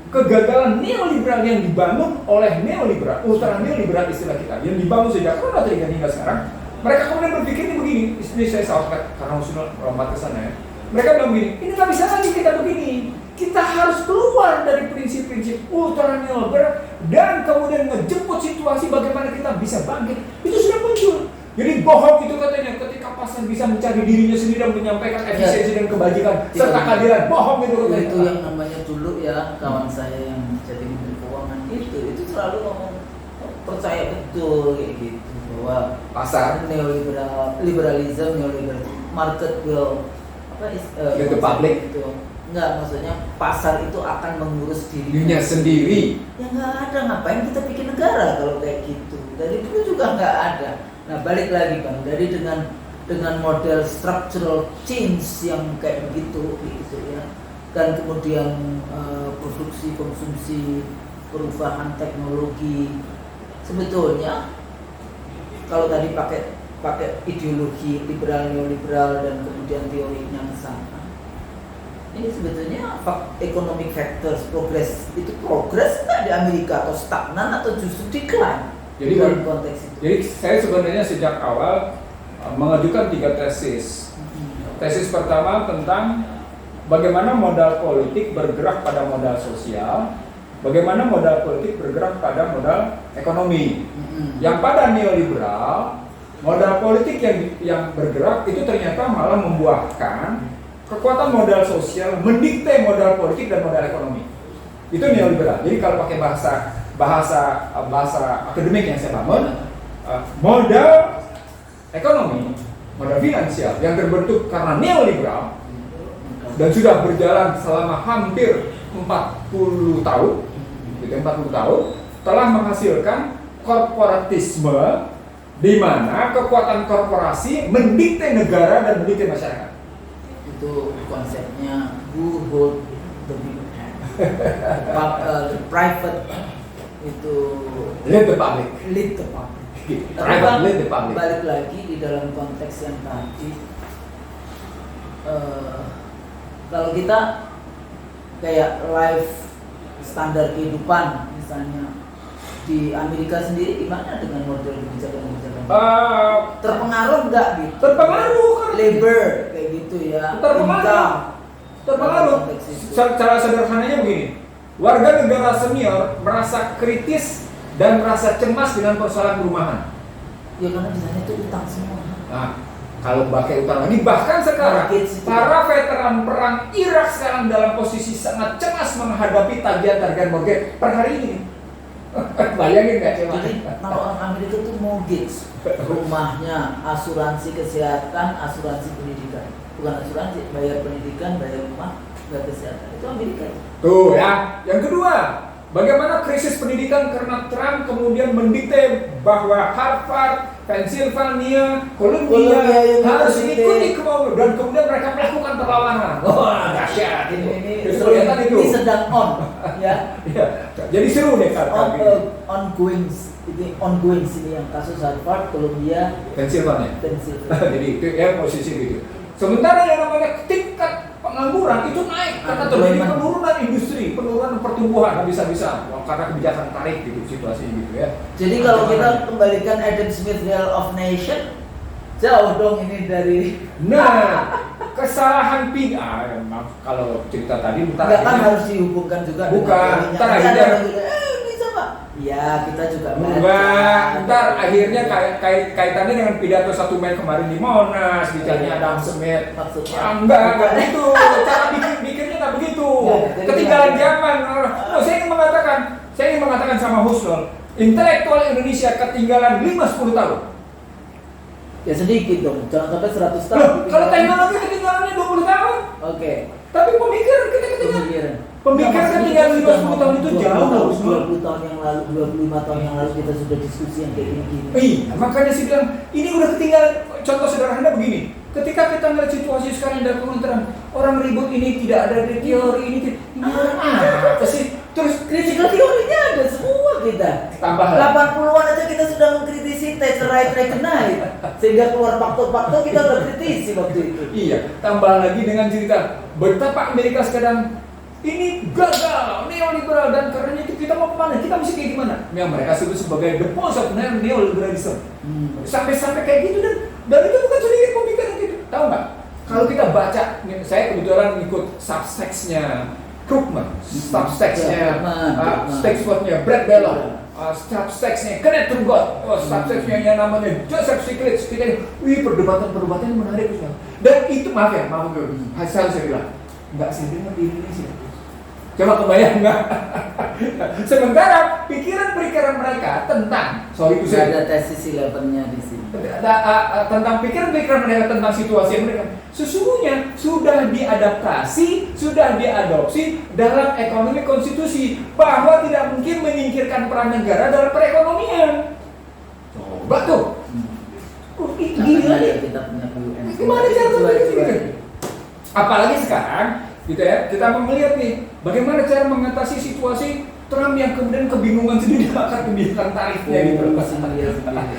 Kegagalan neoliberal yang dibangun oleh neoliberal, ultra neoliberal istilah kita, yang dibangun sejak Ronald Reagan hingga sekarang. Mereka kemudian berpikir ini begini, ini saya sahabat karena usul lompat ke sana ya. Mereka bilang begini, ini nggak bisa lagi kita begini. Kita harus keluar dari prinsip-prinsip ultra neoliberal dan kemudian menjemput situasi bagaimana kita bisa bangkit. Itu sudah muncul. Jadi bohong itu katanya ketika pasien bisa mencari dirinya sendiri dan menyampaikan efisiensi dan kebajikan serta keadilan. Bohong itu katanya. Itu yang namanya dulu ya kawan saya yang jadi menteri keuangan itu selalu ngomong percaya betul kayak gitu bahwa pasar neoliberal, liberalism, neoliberal, market will the public itu. Enggak, maksudnya pasar itu akan mengurus dirinya sendiri. Ya nggak ada, ngapain kita bikin negara kalau kayak gitu. Dari dulu juga nggak ada. Nah balik lagi Bang, dari dengan model structural change yang kayak begitu gitu ya, dan kemudian produksi konsumsi, perubahan teknologi, sebetulnya kalau tadi pakai ideologi liberal neoliberal dan kemudian teorinya ke sana. Ini sebetulnya economic factors progress itu progress nggak di Amerika atau stagnan atau justru decline dalam konteks itu. Jadi saya sebenarnya sejak awal mengajukan 3 tesis. Tesis pertama tentang bagaimana modal politik bergerak pada modal sosial, bagaimana modal politik bergerak pada modal ekonomi. Yang pada neoliberal modal politik yang bergerak itu ternyata malah membuahkan kekuatan modal sosial mendikte modal politik dan modal ekonomi. Itu neoliberal. Jadi kalau pakai bahasa akademik yang saya bangun, modal ekonomi, modal finansial yang terbentuk karena neoliberal dan sudah berjalan selama hampir 40 tahun, 40 tahun telah menghasilkan korporatisme di mana kekuatan korporasi mendikte negara dan mendikte masyarakat. Itu konsepnya who hold the big hand. The private itu lead the public. Private lead the public. Balik lagi di dalam konteks yang tadi, kalau kita kayak life standar kehidupan misalnya di Amerika sendiri gimana dengan model kebijakan-kebijakan? Terpengaruh nggak gitu? Terpengaruh kan? Labor kayak gitu ya. Terpengaruh. Cara sederhananya begini, warga negara senior merasa kritis dan merasa cemas dengan persoalan perumahan. Ya karena di sana itu utang semua. Nah, kalau pakai utang lagi, bahkan sekarang para veteran perang Irak sekarang dalam posisi sangat cemas menghadapi tagihan-tagihan mortgage per hari ini. Bayangin nggak cemas? Jadi kalau orang Amerika itu mortgage, rumahnya, asuransi kesehatan, asuransi pendidikan, bukan asuransi, bayar pendidikan, bayar rumah, bayar kesehatan. Itu Amerika. Tuh ya. Yang kedua, bagaimana krisis pendidikan karena Trump kemudian mendikte bahwa Harvard, Pennsylvania, Columbia harus mengikuti kemauan dan kemudian mereka melakukan perlawanan. Wah, dahsyat ini. Ini sedang on, ya. Jadi seru deh kan. Ongoing ini yang kasus Harvard, Columbia, Pennsylvania. Jadi itu ya posisi gitu. Sementara yang namanya tingkat pengangguran itu naik karena terjadi penurunan industri, penurunan pertumbuhan habis-habisan karena kebijakan tarik gitu situasinya gitu ya. Jadi kalau kita kembalikan Adam Smith Wheel of Nation, jauh dong ini dari. Nah, kesalahan kalau cerita tadi nggak kan harus dihubungkan juga. Bukan, ntar akhirnya. Bisa Pak. Ya kita juga baca. Enggak, ntar akhirnya kaitannya dengan pidato 1 Mei kemarin di Monas, bicaranya Adam Smith. Maksudnya? Enggak begitu, cara pikirnya nggak begitu. Ketinggalan zaman. Saya ingin mengatakan sama Husnul, intelektual Indonesia ketinggalan 5-10 tahun. Ya sedikit dong, jangan sampai 100 tahun. Kalau teknologi ketinggalannya 20 tahun. Oke. Tapi pemikiran kita ketinggalan. Pemikiran ketinggalan 50 tahun itu jauh. 20 tahun yang lalu, 25 tahun yang lalu kita sudah diskusi yang kayak gini. Makanya saya bilang ini udah ketinggalan. Contoh sederhana begini, ketika kita melihat situasi sekarang dan kemudian orang ribut ini tidak ada di teori ini apa sih? Terus critical teorinya ada semua kita. Tambah 80-an aja kita sudah mengkritisi Thatcherite Reaganite sehingga keluar faktor-faktor kita udah kritisi waktu itu. Iya, tambah lagi dengan cerita betapa Amerika sekarang ini gagal, neoliberal dan karena itu kita mau kemana? Kita mesti kayak gimana? Yang mereka sebut sebagai the pulse of neoliberalism. Sampai kayak gitu dan itu bukan sedikit pemikiran gitu. Tahu nggak? Kalau kita baca, saya kebetulan ikut subtext-nya Krugman, subtext-nya Stanford-nya Brad Bellon, subtext-nya Kenneth Turgot, subtext-nya yang namanya Joseph Stiglitz. Perdebatan-perdebatan yang menarik kan. Dan itu maaf saya bilang nggak saya dengar di Indonesia. Coba kebayang nggak? Sementara pikiran-pikiran mereka tentang, ada tesis 11-nya di sini. Tentang pikiran-pikiran mereka tentang situasi mereka, sesungguhnya sudah diadaptasi, sudah diadopsi dalam ekonomi konstitusi bahwa tidak mungkin menyingkirkan peran negara dalam perekonomian. Coba tuh. Gila nih. Kita punya BUMN. Gimana cara berpikir? Apalagi sekarang, gitu ya, kita mau melihat nih, bagaimana cara mengatasi situasi Trump yang kemudian kebingungan sendiri akan kebijakan tarifnya gitu.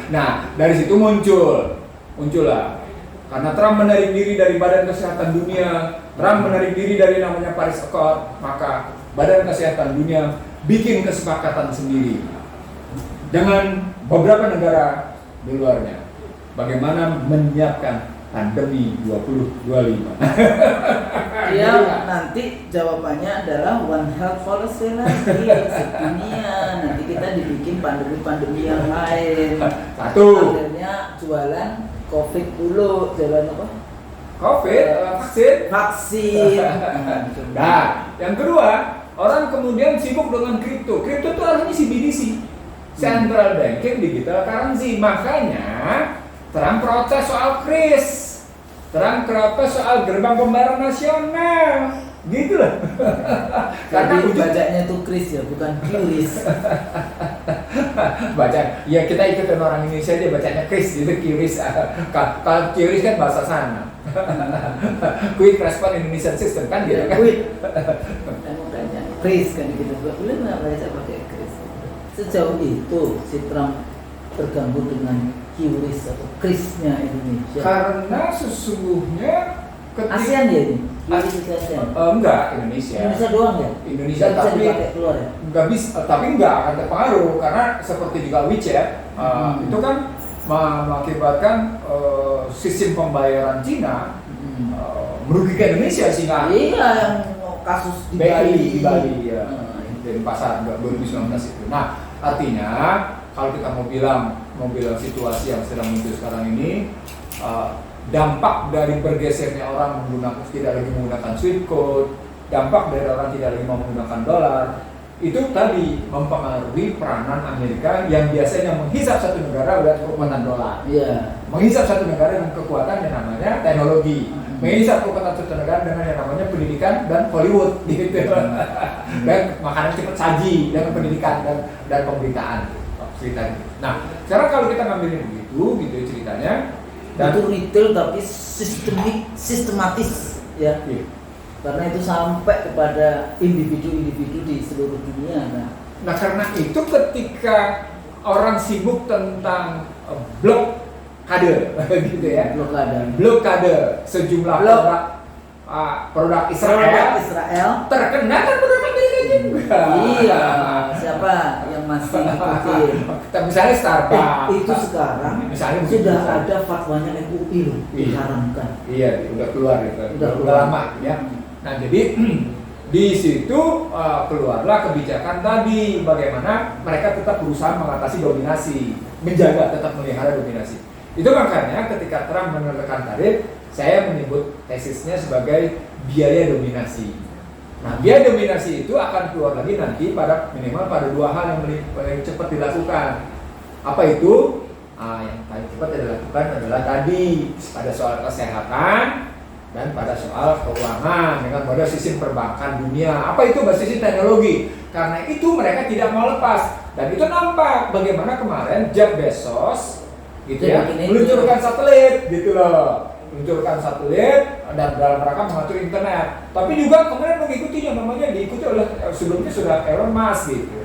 Nah, dari situ muncullah. Karena Trump menarik diri dari Badan Kesehatan Dunia, Trump menarik diri dari namanya Paris Accord, maka Badan Kesehatan Dunia bikin kesepakatan sendiri dengan beberapa negara di luarnya. Bagaimana menyiapkan pandemi 2025. Ya, nanti jawabannya adalah One Health Policy lagi sedunia. Nanti kita dibikin pandemi-pandemi yang lain. Satu. Akhirnya jualan COVID dulu, jualan apa? COVID, vaksin. Nah, yang kedua, orang kemudian sibuk dengan kripto. Kripto itu artinya CBDC, Central Banking Digital Currency. Makanya Trump protes soal KRIS, Trump protes soal gerbang pembayaran nasional, gitu lah. Karena bacanya itu KRIS ya, bukan QRIS. Baca, ya kita ikutin orang Indonesia aja bacanya KRIS, itu QRIS. Kalau QRIS kan bahasa sana. Quick Response Indonesian System kan gitu kan. Makanya KRIS kan gitu. Boleh nggak baca pakai KRIS? Sejauh itu si Trump terganggu dengan QRIS atau KRIS-nya Indonesia. Karena sesungguhnya ASEAN ya ini? ASEAN? Enggak, Indonesia. Indonesia doang ya? Indonesia Nggak bisa tapi dipakai keluar ya? nggak bisa, tapi nggak akan terpengaruh karena seperti juga WeChat itu kan mengakibatkan sistem pembayaran Cina merugikan Indonesia sehingga iya yang kasus di BI Bali. di Bali ya dari pasar 2019 itu. Nah artinya kalau kita mau bilang situasi yang sedang muncul sekarang ini dampak dari bergesernya orang tidak lagi menggunakan swift code, dampak dari orang tidak lagi mau menggunakan dolar, itu tadi mempengaruhi peranan Amerika yang biasanya menghisap satu negara dengan kekuatan dolar. Iya. Menghisap satu negara dengan kekuatan yang namanya teknologi, menghisap kekuatan satu negara dengan yang namanya pendidikan dan Hollywood, gitu. Dan makanan cepat saji dengan pendidikan dan pemberitaan ceritanya. Nah, sekarang kalau kita ngambilin begitu, gitu ceritanya. Dan itu retail tapi sistematis ya. Iya. Karena itu sampai kepada individu-individu di seluruh dunia. Nah karena itu ketika orang sibuk tentang blokade gitu ya, blokade sejumlah produk Israel terkena kan produk Amerika juga. Iya, siapa yang masih ikutin? Misalnya Starbucks. Itu sekarang misalnya sudah ada fatwanya MUI loh, diharamkan. Iya, udah keluar itu. Udah lama ya. Nah jadi di situ keluarlah kebijakan tadi bagaimana mereka tetap berusaha mengatasi dominasi, menjaga tetap melihara dominasi. Itu makanya ketika Trump menekan tarif, saya menyebut tesisnya sebagai biaya dominasi. Nah, biaya dominasi itu akan keluar lagi nanti minimal pada dua hal yang paling cepat dilakukan. Apa itu? Yang paling cepat dilakukan adalah tadi pada soal kesehatan dan pada soal keuangan dengan model sistem perbankan dunia. Apa itu basis teknologi? Karena itu mereka tidak mau lepas. Dan itu nampak bagaimana kemarin Jeff Bezos gitu ya, meluncurkan satelit gitu loh. Meluncurkan satelit dan dalam rangka mengatur internet. Tapi juga kemudian mengikuti yang namanya diikuti oleh sebelumnya sudah Elon Musk gitu.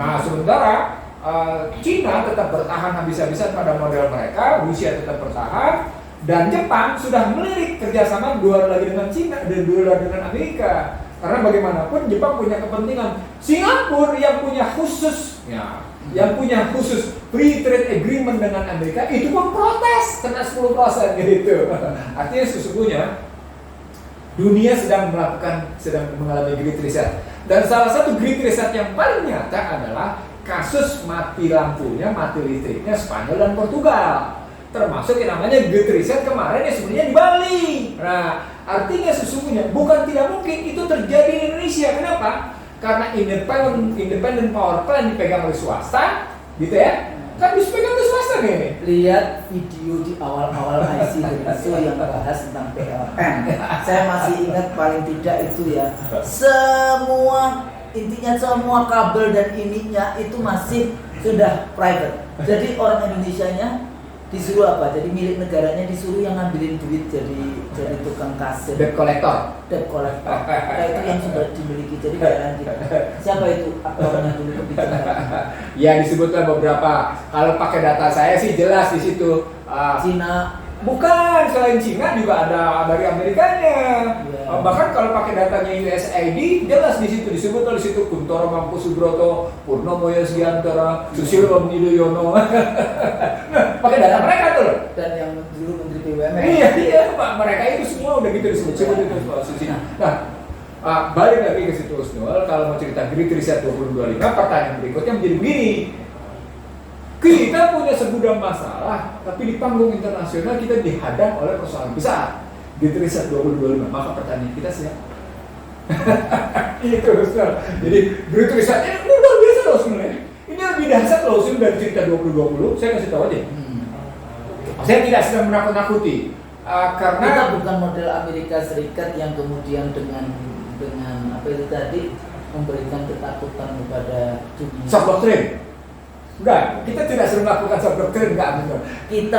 Nah, sementara Cina tetap bertahan habis-habisan pada model mereka, Rusia tetap bertahan, dan Jepang sudah melirik kerjasama dua lagi dengan Cina dan dua lagi dengan Amerika. Karena bagaimanapun Jepang punya kepentingan. Singapura yang punya khusus, free trade agreement dengan Amerika itu pun protes kena 10% gitu. Artinya sesungguhnya dunia sedang mengalami great reset. Dan salah satu great reset yang paling nyata adalah kasus mati listriknya Spanyol dan Portugal. Termasuk yang namanya great reset kemarin yang sebenarnya di Bali. Nah, artinya sesungguhnya bukan tidak mungkin itu terjadi di Indonesia. Kenapa? Karena independent power plant dipegang oleh swasta, gitu ya. Kan dipegang oleh swasta nih. Lihat video di awal-awal IC itu yang bahas tentang PLN. Saya masih ingat paling tidak itu ya. Intinya semua kabel dan ininya itu masih sudah private. Jadi orang Indonesianya disuruh apa? Jadi milik negaranya disuruh yang ngambilin duit jadi tukang kasir. Debt collector. Kayak itu yang sudah dimiliki. Jadi PLN kita. Siapa itu aktornya dulu kebijakan? Ya disebutkan beberapa. Kalau pakai data saya sih jelas di situ. Cina. Bukan, selain Cina juga ada dari Amerikanya. Yeah. Bahkan kalau pakai datanya USAID, jelas di situ disebut di situ Kuntoro Mangku Subroto, Purnomo Yosgiantoro, Susilo Yudhoyono. Nah, pakai data mereka tuh. Dan yang dulu Menteri BUMN. Iya, Pak. Mereka itu semua udah gitu disebut itu Susi. Nah, balik lagi ke situ Usnul, kalau mau cerita Great Reset 2025, pertanyaan berikutnya menjadi begini. Kita punya segudang masalah, tapi di panggung internasional kita dihadang oleh persoalan besar. Great Reset 2025, maka pertanyaan kita siapa? Itu Ustaz. Jadi Great Reset ini luar biasa loh sebenarnya. Ini lebih dahsyat loh dari cerita 2020. Saya kasih tahu aja. Saya tidak sedang menakut-nakuti. Karena kita bukan model Amerika Serikat yang kemudian dengan apa itu tadi memberikan ketakutan kepada dunia. Shock doctrine. Enggak, kita tidak sering melakukan shock doctrine, enggak benar. Kita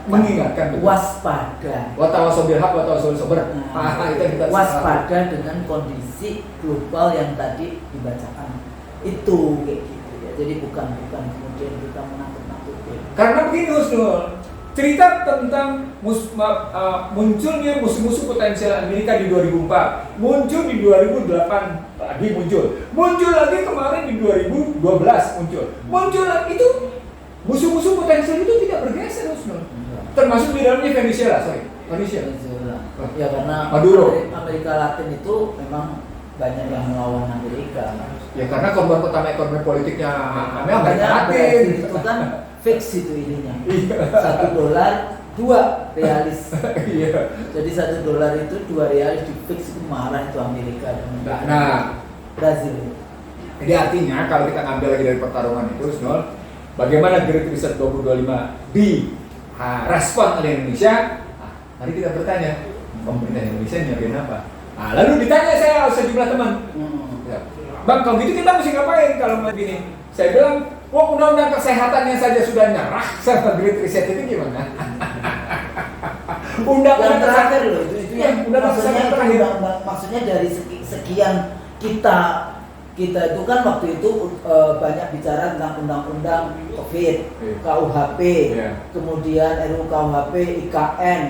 mengingatkan betul. Waspada. Watawasau bil haq watawasau bis sabr. Itu kita waspada dengan kondisi global yang tadi dibacakan. Itu kayak gitu ya. Jadi bukan kemudian kita menakut-nakutin. Karena begini Husnul, cerita tentang munculnya musuh-musuh potensial Amerika di 2004, muncul di 2008 lagi muncul lagi kemarin di 2012 muncul lagi. Itu musuh-musuh potensial itu tidak bergeser, termasuk di dalamnya Venezuela. Ya karena Maduro. Amerika Latin itu memang banyak yang melawan Amerika. Ya karena korban utama ekonomi politiknya Amerika Makanya Latin itu kan fix itu ininya. $1 2 realis. Iya. Jadi $1 itu 2 realis di fix, itu marah itu Amerika dan Nah, Brazil. jadi artinya kalau kita ngambil lagi dari pertarungan itu, bagaimana Great Reset 2025 di respon oleh Indonesia? Mari kita bertanya, pemerintah Indonesia nyiapin apa? Lalu ditanya saya sejumlah teman, ya, Bang, kalau gitu kita mesti ngapain kalau begini? Saya bilang, wah, undang-undang kesehatannya saja sudah nyerah sama Great Reset itu gimana? Undang-undang Yang terakhir loh, itu yang maksudnya dari sekian kita itu kan waktu itu banyak bicara tentang undang-undang COVID, KUHP, kemudian RUU KUHP, IKN,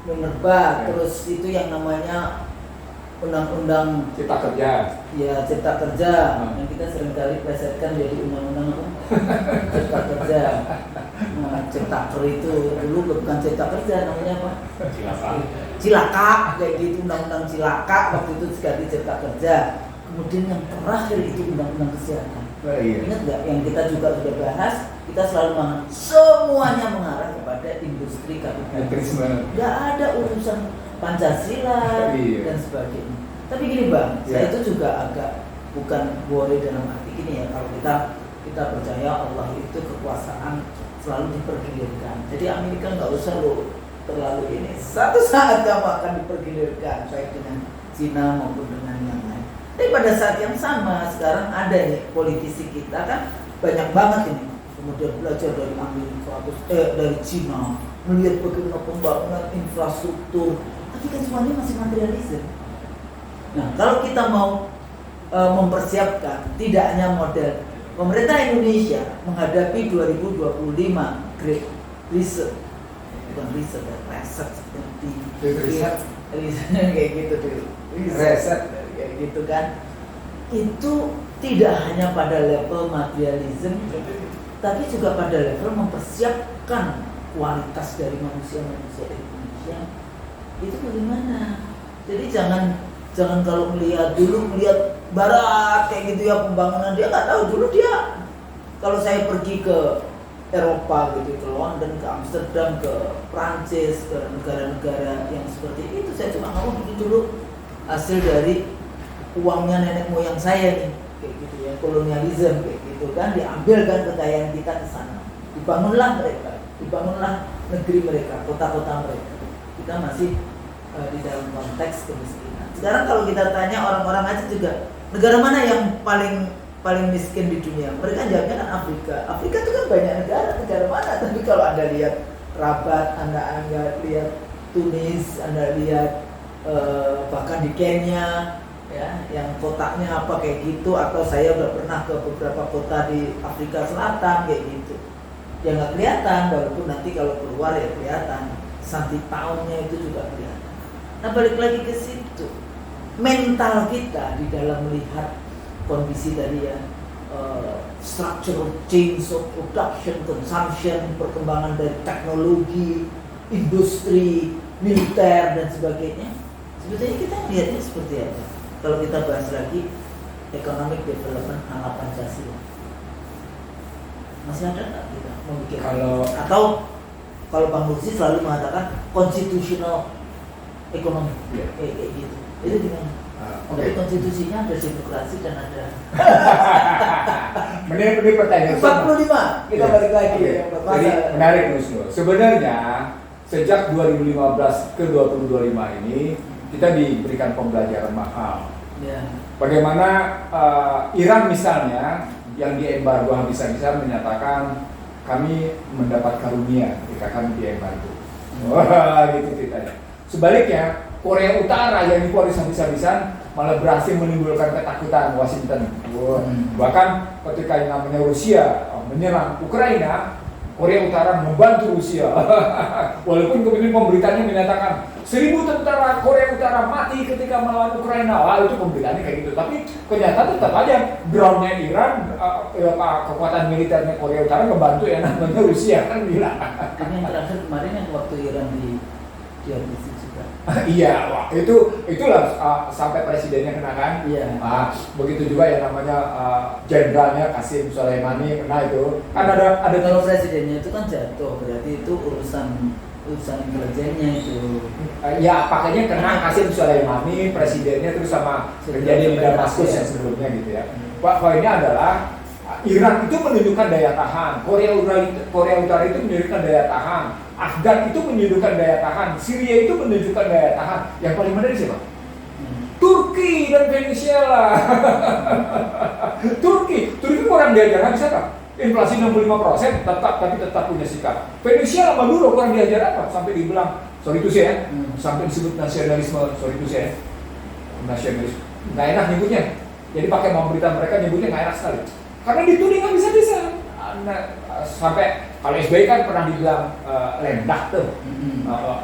Minerba, terus itu yang namanya undang-undang Cipta Kerja. Ya, Cipta Kerja yang kita seringkali plesetkan jadi undang-undang Cipta Kerja. Nah, Ciptaker itu dulu bukan Cipta Kerja, namanya apa? Cilaka, kayak gitu, undang-undang Cilaka waktu itu sekali Cipta Kerja. Kemudian yang terakhir itu undang-undang kesehatan. Ingat nggak yang kita juga sudah bahas? Kita selalu semuanya mengarah kepada industri kapitalisme. Nggak ada urusan Pancasila dan sebagainya. Tapi gini Bang, saya itu juga agak bukan worry dalam arti gini ya, kalau kita percaya Allah itu kekuasaan selalu dipergilirkan. Jadi Amerika nggak usah lo terlalu ini. Satu saat kamu akan dipergilirkan baik dengan Cina maupun dengan yang lain. Tapi pada saat yang sama sekarang ada nih politisi kita kan banyak banget ini. Kemudian belajar dari Amerika, dari Cina, melihat bagaimana pembangunan infrastruktur. Tapi kan semuanya masih materialisme. Nah, kalau kita mau mempersiapkan tidak hanya model pemerintah Indonesia menghadapi 2025 Great Reset, bukan reset, reset seperti reset kayak gitu dulu, reset kayak gitu kan, itu tidak hanya pada level materialisme, tapi juga pada level mempersiapkan kualitas dari manusia-manusia Indonesia. Itu bagaimana? Jadi jangan kalau melihat Barat kayak gitu ya, pembangunan dia nggak tahu dulu dia. Kalau saya pergi ke Eropa gitu, ke London, ke Amsterdam, ke Prancis, ke negara-negara yang seperti itu, saya cuma ngomong itu dulu hasil dari uangnya nenek moyang saya nih, kayak gitu ya, kolonialisme kayak gitu kan, diambil kan kekayaan kita ke sana, dibangunlah negeri mereka, kota-kota mereka. Kita masih di dalam konteks kemiskinan. Sekarang kalau kita tanya orang-orang aja juga, negara mana yang paling miskin di dunia? Mereka jawabnya kan Afrika. Afrika itu kan banyak negara mana? Tapi kalau Anda lihat Rabat, Anda lihat Tunis, Anda lihat bahkan di Kenya, ya, yang kotaknya apa kayak gitu, atau saya udah pernah ke beberapa kota di Afrika Selatan kayak gitu. Ya nggak kelihatan, walaupun nanti kalau keluar ya kelihatan. Santi tahunnya itu juga kelihatan. Nah, balik lagi ke situ, mental kita di dalam melihat kondisi tadi ya, structural change of production, consumption, perkembangan dari teknologi, industri, militer dan sebagainya. Sebetulnya kita melihatnya seperti apa? Kalau kita bahas lagi economic development ala Pancasila, masih ada nggak kita memikirkan? Atau kalau Bang Mursi selalu mengatakan constitutional ekonomi, kayak gitu. Itu gimana? Dari konstitusinya ada demokrasi dan ada. Ini pertanyaan 45 kita balik lagi. Jadi menarik Nusnul. Sebenarnya sejak 2015 ke 2025 ini kita diberikan pembelajaran mahal. Ya. Bagaimana Iran misalnya yang diembargo habis-habisan menyatakan kami mendapat karunia ketika kami diembargo. Wah, gitu ceritanya. Sebaliknya, Korea Utara yang dipolis habis-habisan malah berhasil menimbulkan ketakutan Washington. Bahkan ketika yang namanya Rusia menyerang Ukraina, Korea Utara membantu Rusia. Walaupun kemudian pemberitanya menyatakan 1.000 tentara Korea Utara mati ketika melawan Ukraina. Wah, itu pemberitanya kayak gitu. Tapi ternyata tetap aja groundnya Iran, kekuatan militernya Korea Utara ngebantu yang namanya Rusia, kan gila. Ini yang terakhir kemarin yang waktu Iran dihabisi juga. Iya, wah itulah sampai presidennya kena kan. Iya. Begitu juga yang namanya jenderalnya Qasim Soleimani kena itu. Kan ada Kalau presidennya itu kan jatuh, berarti itu urusan intelijennya itu. Ya pakainya kena Qasim Soleimani, presidennya terus sama kejadian di Damaskus yang sebelumnya gitu ya. Poinnya adalah Iran itu menunjukkan daya tahan, Korea Utara itu menunjukkan daya tahan, Afgan itu menunjukkan daya tahan, Syria itu menunjukkan daya tahan. Yang paling menarik siapa? Turki dan Venezuela. Turki kurang diajar habis apa? Inflasi 65% tapi tetap punya sikap. Venezuela Maduro kurang diajar apa? Sampai dibilang, sorry itu sih ya, sampai disebut nasionalisme, sorry itu sih ya, nasionalisme. Nggak enak nyebutnya. Jadi pakai mau berita mereka nyebutnya nggak enak sekali. Karena dituding nggak bisa. Sampai kalau SBY kan pernah dibilang lendak tuh.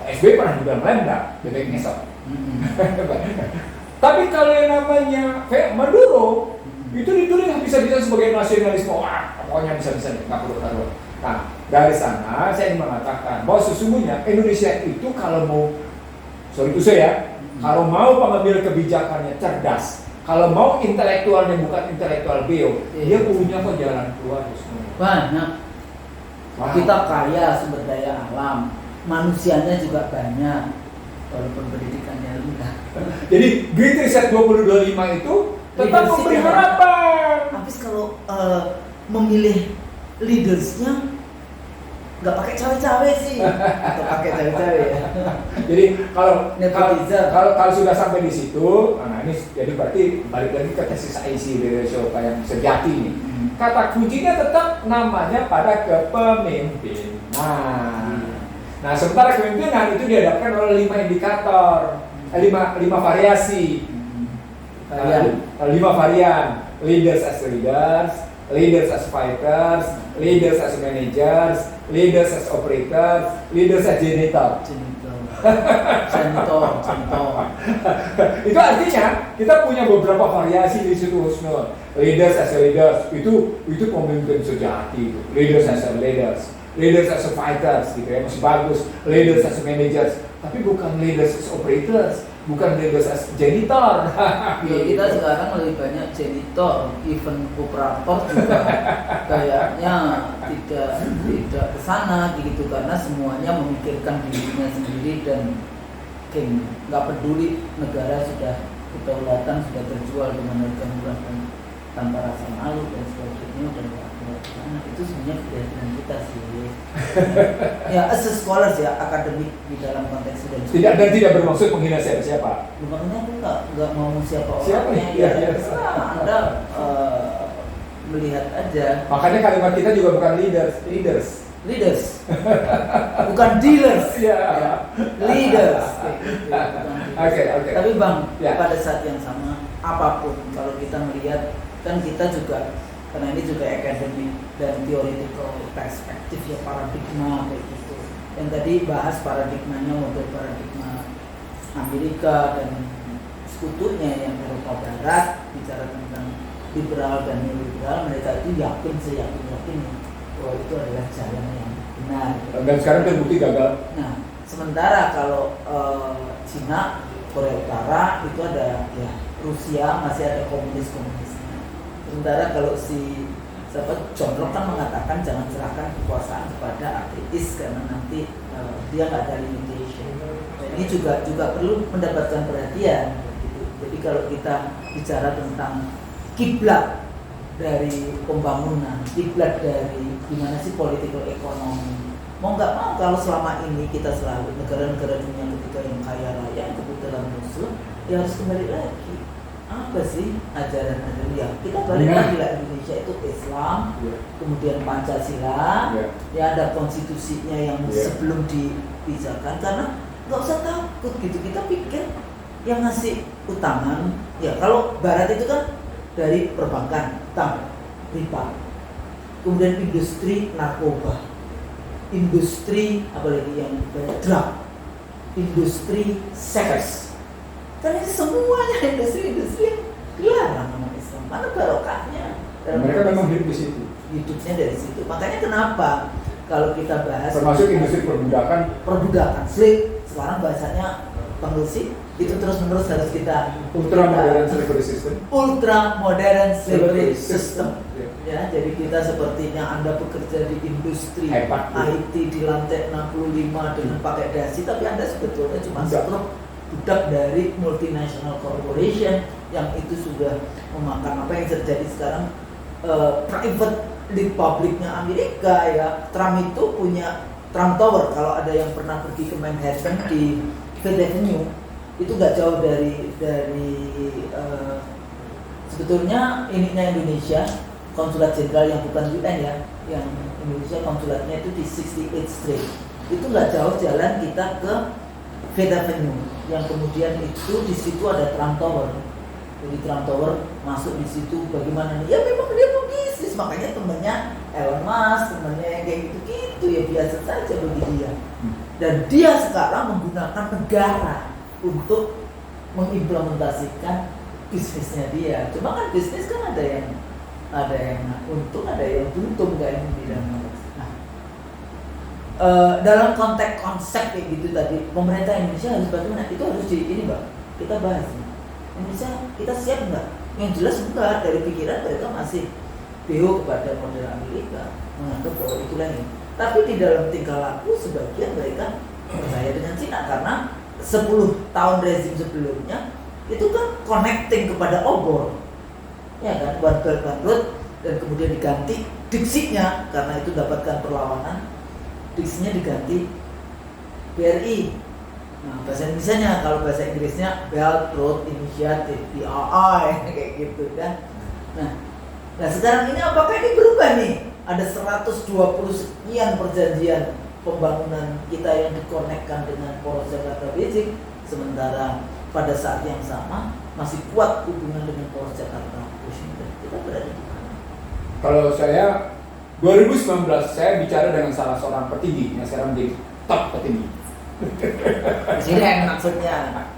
SBY pernah dibilang lendak, bebek ngesot. Tapi kalau yang namanya Maduro itu dituding nggak bisa sebagai nasionalisme. Wah, pokoknya bisa nggak perlu taruh. Nah, dari sana saya ingin mengatakan bahwa sesungguhnya Indonesia itu kalau mau, sorry itu saya, kalau mau pengambil kebijakannya cerdas, kalau mau intelektualnya bukan intelektual bio, dia punya kok jalan keluar semua. Banyak. Wow. Kita kaya sumber daya alam, manusianya juga banyak, walaupun pendidikannya rendah. Jadi Great Reset 2025 itu tetap memberi harapan. Habis kalau memilih leadersnya nggak pakai cawe-cawe sih, atau pakai cawe-cawe ya. Jadi kalau sudah sampai di situ, nah ini jadi berarti balik lagi ke tesis IC dari Shoka yang sejati ini. Kata kuncinya tetap namanya pada kepemimpinan. Nah, sementara kepemimpinan itu dihadapkan oleh 5 indikator, 5 variasi, 5 varian. Leaders as leaders, leaders as fighters, leaders as managers, leaders as operators, leaders as janitor. Janitor. Itu artinya kita punya beberapa variasi di situ, Husnul. Leaders as leaders itu pemimpin sejati. Leaders as leaders, leaders as fighters gitu ya, masih bagus. Leaders as managers, tapi bukan leaders as operators, bukan leaders as janitor. Ya, kita sekarang lebih banyak janitor, even operator juga kayaknya tidak kesana gitu, karena semuanya memikirkan dirinya sendiri dan nggak peduli negara sudah kedaulatan sudah terjual dengan harga murah dan tanpa rasa malu dan sebagainya, dan itu sebenarnya kebiasaan kita sih. Ya, as a scholars ya, akademik di dalam konteks student. Tidak bermaksud menghina siapa. Makanya aku nggak mau siapa orangnya. Ya. Anda melihat aja. Makanya kalimat kita juga bukan leaders, bukan dealers. Ya. Leaders. Oke. Tapi Bang, ya, pada saat yang sama, apapun kalau kita melihat, kan kita juga, karena ini juga akademik dan theoretical perspektif ya, paradigma kayak gitu. Yang tadi bahas paradigmanya, model paradigma Amerika dan sekutunya yang Eropa Barat, bicara tentang liberal dan neoliberal, mereka itu seyakin bahwa itu adalah jalan yang benar. Dan sekarang terbukti gagal. Nah, sementara kalau Cina, Korea Utara itu ada ya, Rusia masih ada komunisnya. Sementara kalau John Locke kan mengatakan jangan serahkan kekuasaan kepada ateis karena nanti dia nggak ada limitation. Dan ini juga perlu mendapatkan perhatian. Gitu. Jadi kalau kita bicara tentang kiblat dari pembangunan, kiblat dari gimana sih political economy, mau nggak mau kalau selama ini kita selalu negara-negara dunia ketiga yang kaya raya, yang kebetulan Muslim, ya harus kembali lagi. Apa sih ajaran yang kita balik lagi lah, Indonesia itu Islam, kemudian Pancasila, ya ada konstitusinya yang sebelum dipisahkan, karena nggak usah takut gitu. Kita pikir yang ngasih utangan, ya kalau Barat itu kan dari perbankan, utang, riba, kemudian industri narkoba, industri apalagi yang drug, industri seks. Karena ini semuanya industri-industri yang dilarang sama Islam. Mana barokahnya? Mereka memang hidup di situ. Hidupnya dari situ. Makanya kenapa kalau kita bahas termasuk industri perbudakan, slave, sekarang bahasanya pengusik, itu terus-menerus harus kita ultra modern slavery system. Ultra modern slavery system. Ya. Ya, jadi kita sepertinya Anda bekerja di industri Hebat, IT di lantai 65 dengan pakai dasi, tapi Anda sebetulnya cuma setruk budak dari multinational corporation yang itu sudah memakan apa yang terjadi sekarang. Private republiknya Amerika ya. Trump itu punya Trump Tower. Kalau ada yang pernah pergi ke Manhattan di Fifth Avenue, itu nggak jauh dari sebetulnya ininya Indonesia, konsulat jenderal yang bukan UN ya, yang Indonesia konsulatnya itu di 68th Street. Itu nggak jauh jalan kita ke Fifth Avenue, yang kemudian itu di situ ada Trump Tower. Jadi Trump Tower masuk di situ bagaimana nih? Ya memang dia mau bisnis, makanya temennya Elon Musk, temennya yang kayak gitu-gitu ya biasa saja bagi dia. Dan dia sekarang menggunakan negara untuk mengimplementasikan bisnisnya dia. Cuma kan bisnis kan ada yang untung, ada yang buntung kayak yang bilang. Nah, dalam konteks konsep kayak gitu tadi, pemerintah Indonesia harus bagaimana? Itu harus ini Mbak, kita bahas. Indonesia kita siap enggak? Yang jelas enggak, dari pikiran mereka masih beho kepada model Amerika, menganggap bahwa itulah ini. Tapi di dalam tingkah laku sebagian mereka percaya dengan Cina karena 10 tahun rezim sebelumnya itu kan connecting kepada obor, ya kan, One Belt One Road, dan kemudian diganti diksinya karena itu dapatkan perlawanan, diksinya diganti BRI. Nah, bahasa Indonesia kalau bahasa Inggrisnya Belt Road Initiative, BRI kayak gitu kan. Nah sekarang ini apakah ini berubah nih? Ada 120 sekian perjanjian pembangunan kita yang dikonekkan dengan poros Jakarta Beijing, sementara pada saat yang sama masih kuat hubungan dengan poros Jakarta Washington. Kita berada di mana? Kalau saya 2019 saya bicara dengan salah seorang petinggi yang sekarang menjadi top petinggi. Presiden maksudnya.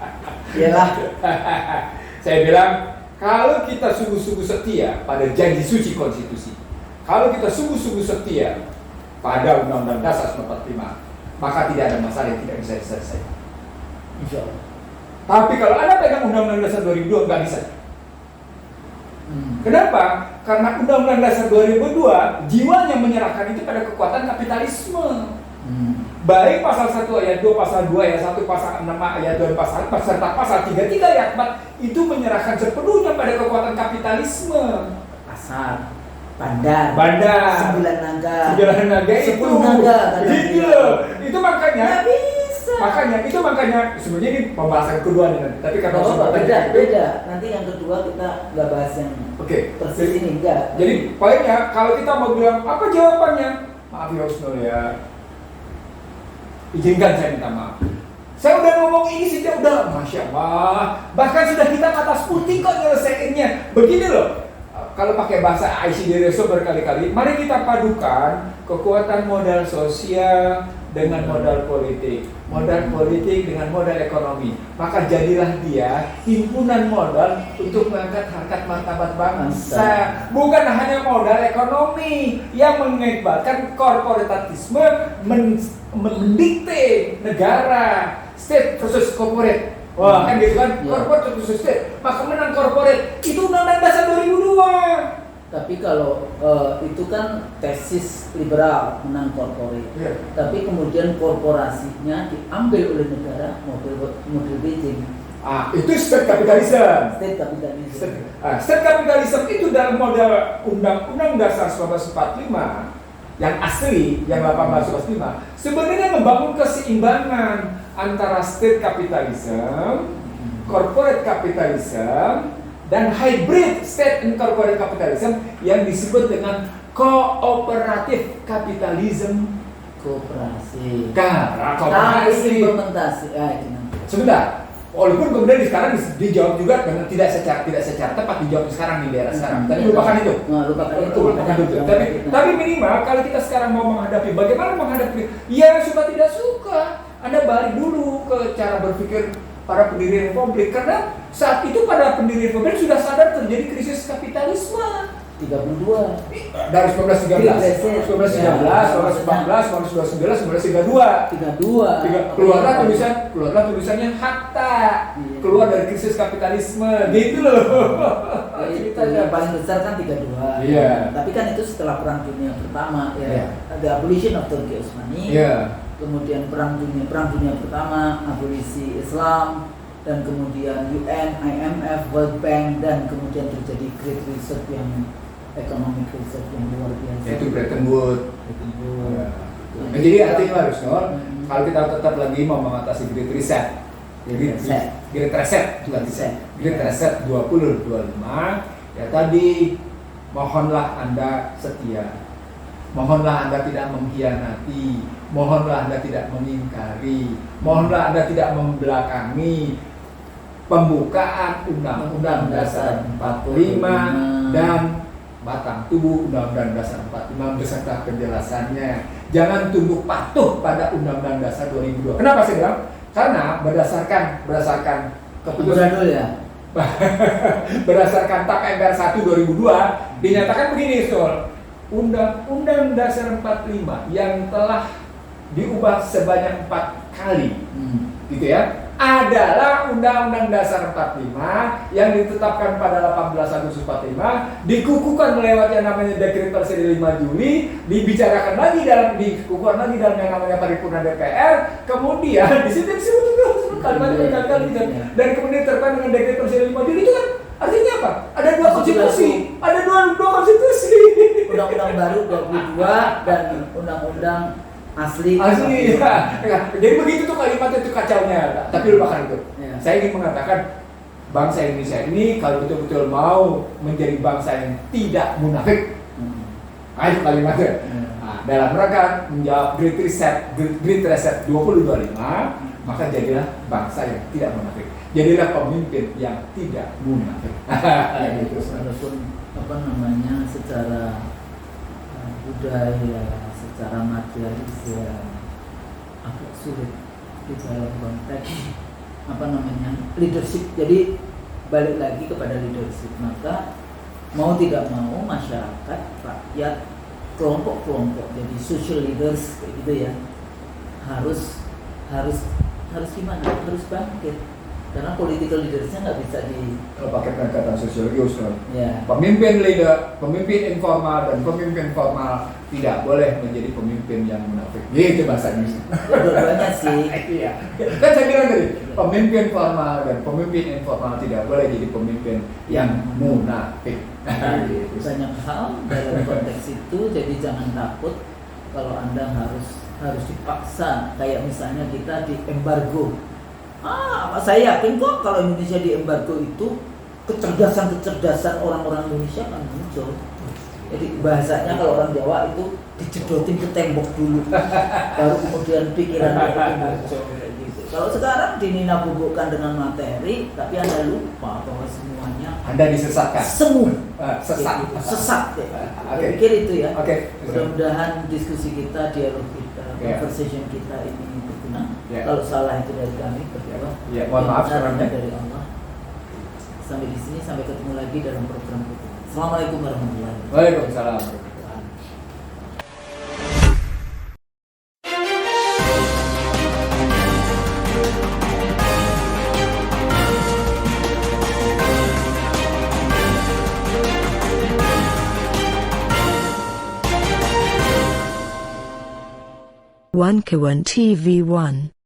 Iyalah. Saya bilang kalau kita sungguh-sungguh setia pada janji suci konstitusi, kalau kita sungguh-sungguh setia pada Undang-Undang Dasar 45, maka tidak ada masalah yang tidak bisa diselesaikan. Insya Allah. Tapi kalau Anda pegang Undang-Undang Dasar 2002 nggak bisa. Kenapa? Karena Undang-Undang Dasar 2002 jiwanya menyerahkan itu pada kekuatan kapitalisme. Baik pasal 1 ayat 2, pasal 2 ayat 1, pasal 6 ayat 2, pasal 4, serta pasal 33 ayat 4 itu menyerahkan sepenuhnya pada kekuatan kapitalisme. Pasar, bandar, 9 naga, 10 naga itu. Itu makanya. Makanya sebenarnya ini pembahasan kedua nih nanti. Tapi karena beda. Nanti yang kedua kita nggak bahas yang persis ini enggak. Jadi poinnya kalau kita mau bilang apa jawabannya? Maaf ya Husnul ya. Izinkan saya minta maaf. Saya udah ngomong ini sih, udah Masya Allah. Bahkan sudah kita atas putih kok nyelesainnya. Begini loh, kalau pakai bahasa ICD Reso berkali-kali, mari kita padukan kekuatan modal sosial dengan modal politik dengan modal ekonomi. Maka jadilah dia himpunan modal untuk mengangkat harkat martabat bangsa. Bukan hanya modal ekonomi yang mengakibatkan korporatisme mendikte negara, state versus corporate. Wah, kan gitu kan, corporate versus state. Maka menang corporate. Itu Undang-Undang Dasar 2002. Tapi kalau itu kan tesis liberal, menang korporat. Tapi kemudian korporasinya diambil oleh negara model Beijing. Itu state capitalism. State capitalism itu dalam model Undang-Undang Dasar 1945 yang asli, yang 1845, sebenarnya membangun keseimbangan antara state capitalism, corporate capitalism, dan hybrid state and corporate capitalism yang disebut dengan cooperative capitalism. Koperasi. Koperasi. Implementasi. Sebentar. Walaupun kemudian sekarang dijawab juga dengan tidak secara tepat dijawab sekarang di daerah sekarang. Tapi lupakan itu. Lupakan itu. Tapi minimal kalau kita sekarang mau menghadapi, bagaimana menghadapi? Ya suka tidak suka, Anda balik dulu ke cara berpikir para pendiri republik, karena saat itu para pendiri republik sudah sadar terjadi krisis kapitalisme. 32 dari 1913, 1913, 1914, 1929, 1932. Keluarlah tulisannya Hakta, keluar dari krisis kapitalisme, gitu loh. Itu yang paling besar kan 32. Iya. Tapi kan itu setelah Perang Dunia Pertama ya. Iya. The abolition of Turki Osmani. Iya. Kemudian Perang Dunia Pertama, abolisi Islam, dan kemudian UN, IMF, World Bank, dan kemudian terjadi Great Reset yang economic reset yang luar biasa. Itu Bretton Woods. Ya. Nah, jadi artinya harus kalau kita tetap lagi mau mengatasi Great Reset, Great Reset 2025, ya tadi mohonlah Anda setia, mohonlah Anda tidak mengkhianati, mohonlah Anda tidak mengingkari, mohonlah Anda tidak membelakangi pembukaan Undang-Undang Dasar 45 dan batang tubuh Undang-Undang Dasar 45 beserta penjelasannya. Jangan tunduk patuh pada Undang-Undang Dasar 2002. Kenapa saya bilang? Karena berdasarkan keputusan dulu ya. berdasarkan TAP MPR 1 2002 dinyatakan begini, Sol. Undang-Undang Dasar 45 yang telah diubah sebanyak 4 kali, gitu ya, adalah Undang-Undang Dasar 45 yang ditetapkan pada 18 Agustus 45, dikukuhkan melewati yang namanya Dekret Presiden 5 Juli, dibicarakan lagi dikukuhkan lagi dalam yang namanya paripurna DPR, kemudian di situ disebut kalimatnya berkali-kali, dan kemudian terkait dengan Dekret Presiden 5 Juli itu kan artinya apa? Ada dua konstitusi, ada dua konstitusi. Undang-undang baru 22 dan undang-undang asli ya. Jadi begitu tuh kalimatnya itu kacaunya. Tapi lupakan itu. Ya. Saya ingin mengatakan bangsa Indonesia ini kalau betul-betul mau menjadi bangsa yang tidak munafik, itu kalimatnya. Nah, dalam rangka menjawab Great Reset 2025, maka jadilah bangsa yang tidak munafik. Jadilah pemimpin yang tidak munafik. Gitu. Walaupun secara budaya, secara materialis ya agak sulit di dalam konteks leadership. Jadi balik lagi kepada leadership, maka mau tidak mau masyarakat, rakyat, kelompok-kelompok jadi social leaders kayak gitu ya, harus gimana? Harus bangkit. Karena political leadersnya nggak bisa kalau pakai pendekatan sosiologis kan. Ya. Pemimpin informal dan pemimpin formal tidak boleh menjadi pemimpin yang munafik. Gitu bahasa Indonesia. Dua-duanya sih. Iya. Kan saya bilang tadi, pemimpin formal dan pemimpin informal tidak boleh jadi pemimpin yang munafik. Banyak hal dalam konteks itu, jadi jangan takut kalau Anda harus dipaksa. Kayak misalnya kita di embargo. Saya yakin kok kalau Indonesia di embargo itu kecerdasan orang-orang Indonesia akan muncul. Jadi bahasanya kalau orang Jawa itu dijedotin ke tembok dulu, baru kemudian pikirannya itu muncul kayak gitu. Kalau sekarang dinina-bubukkan dengan materi, tapi Anda lupa bahwa semuanya Anda disesatkan. Sesat. Saya pikir itu ya. Mudah-mudahan diskusi kita, dialog kita, conversation kita ini berguna. Kalau salah itu dari kami berdua. Mohon maaf dari Allah. Sampai di sini, sampai ketemu lagi dalam program kita. Assalamualaikum warahmatullahi wabarakatuh. Waalaikumsalam. One Kawan TV 1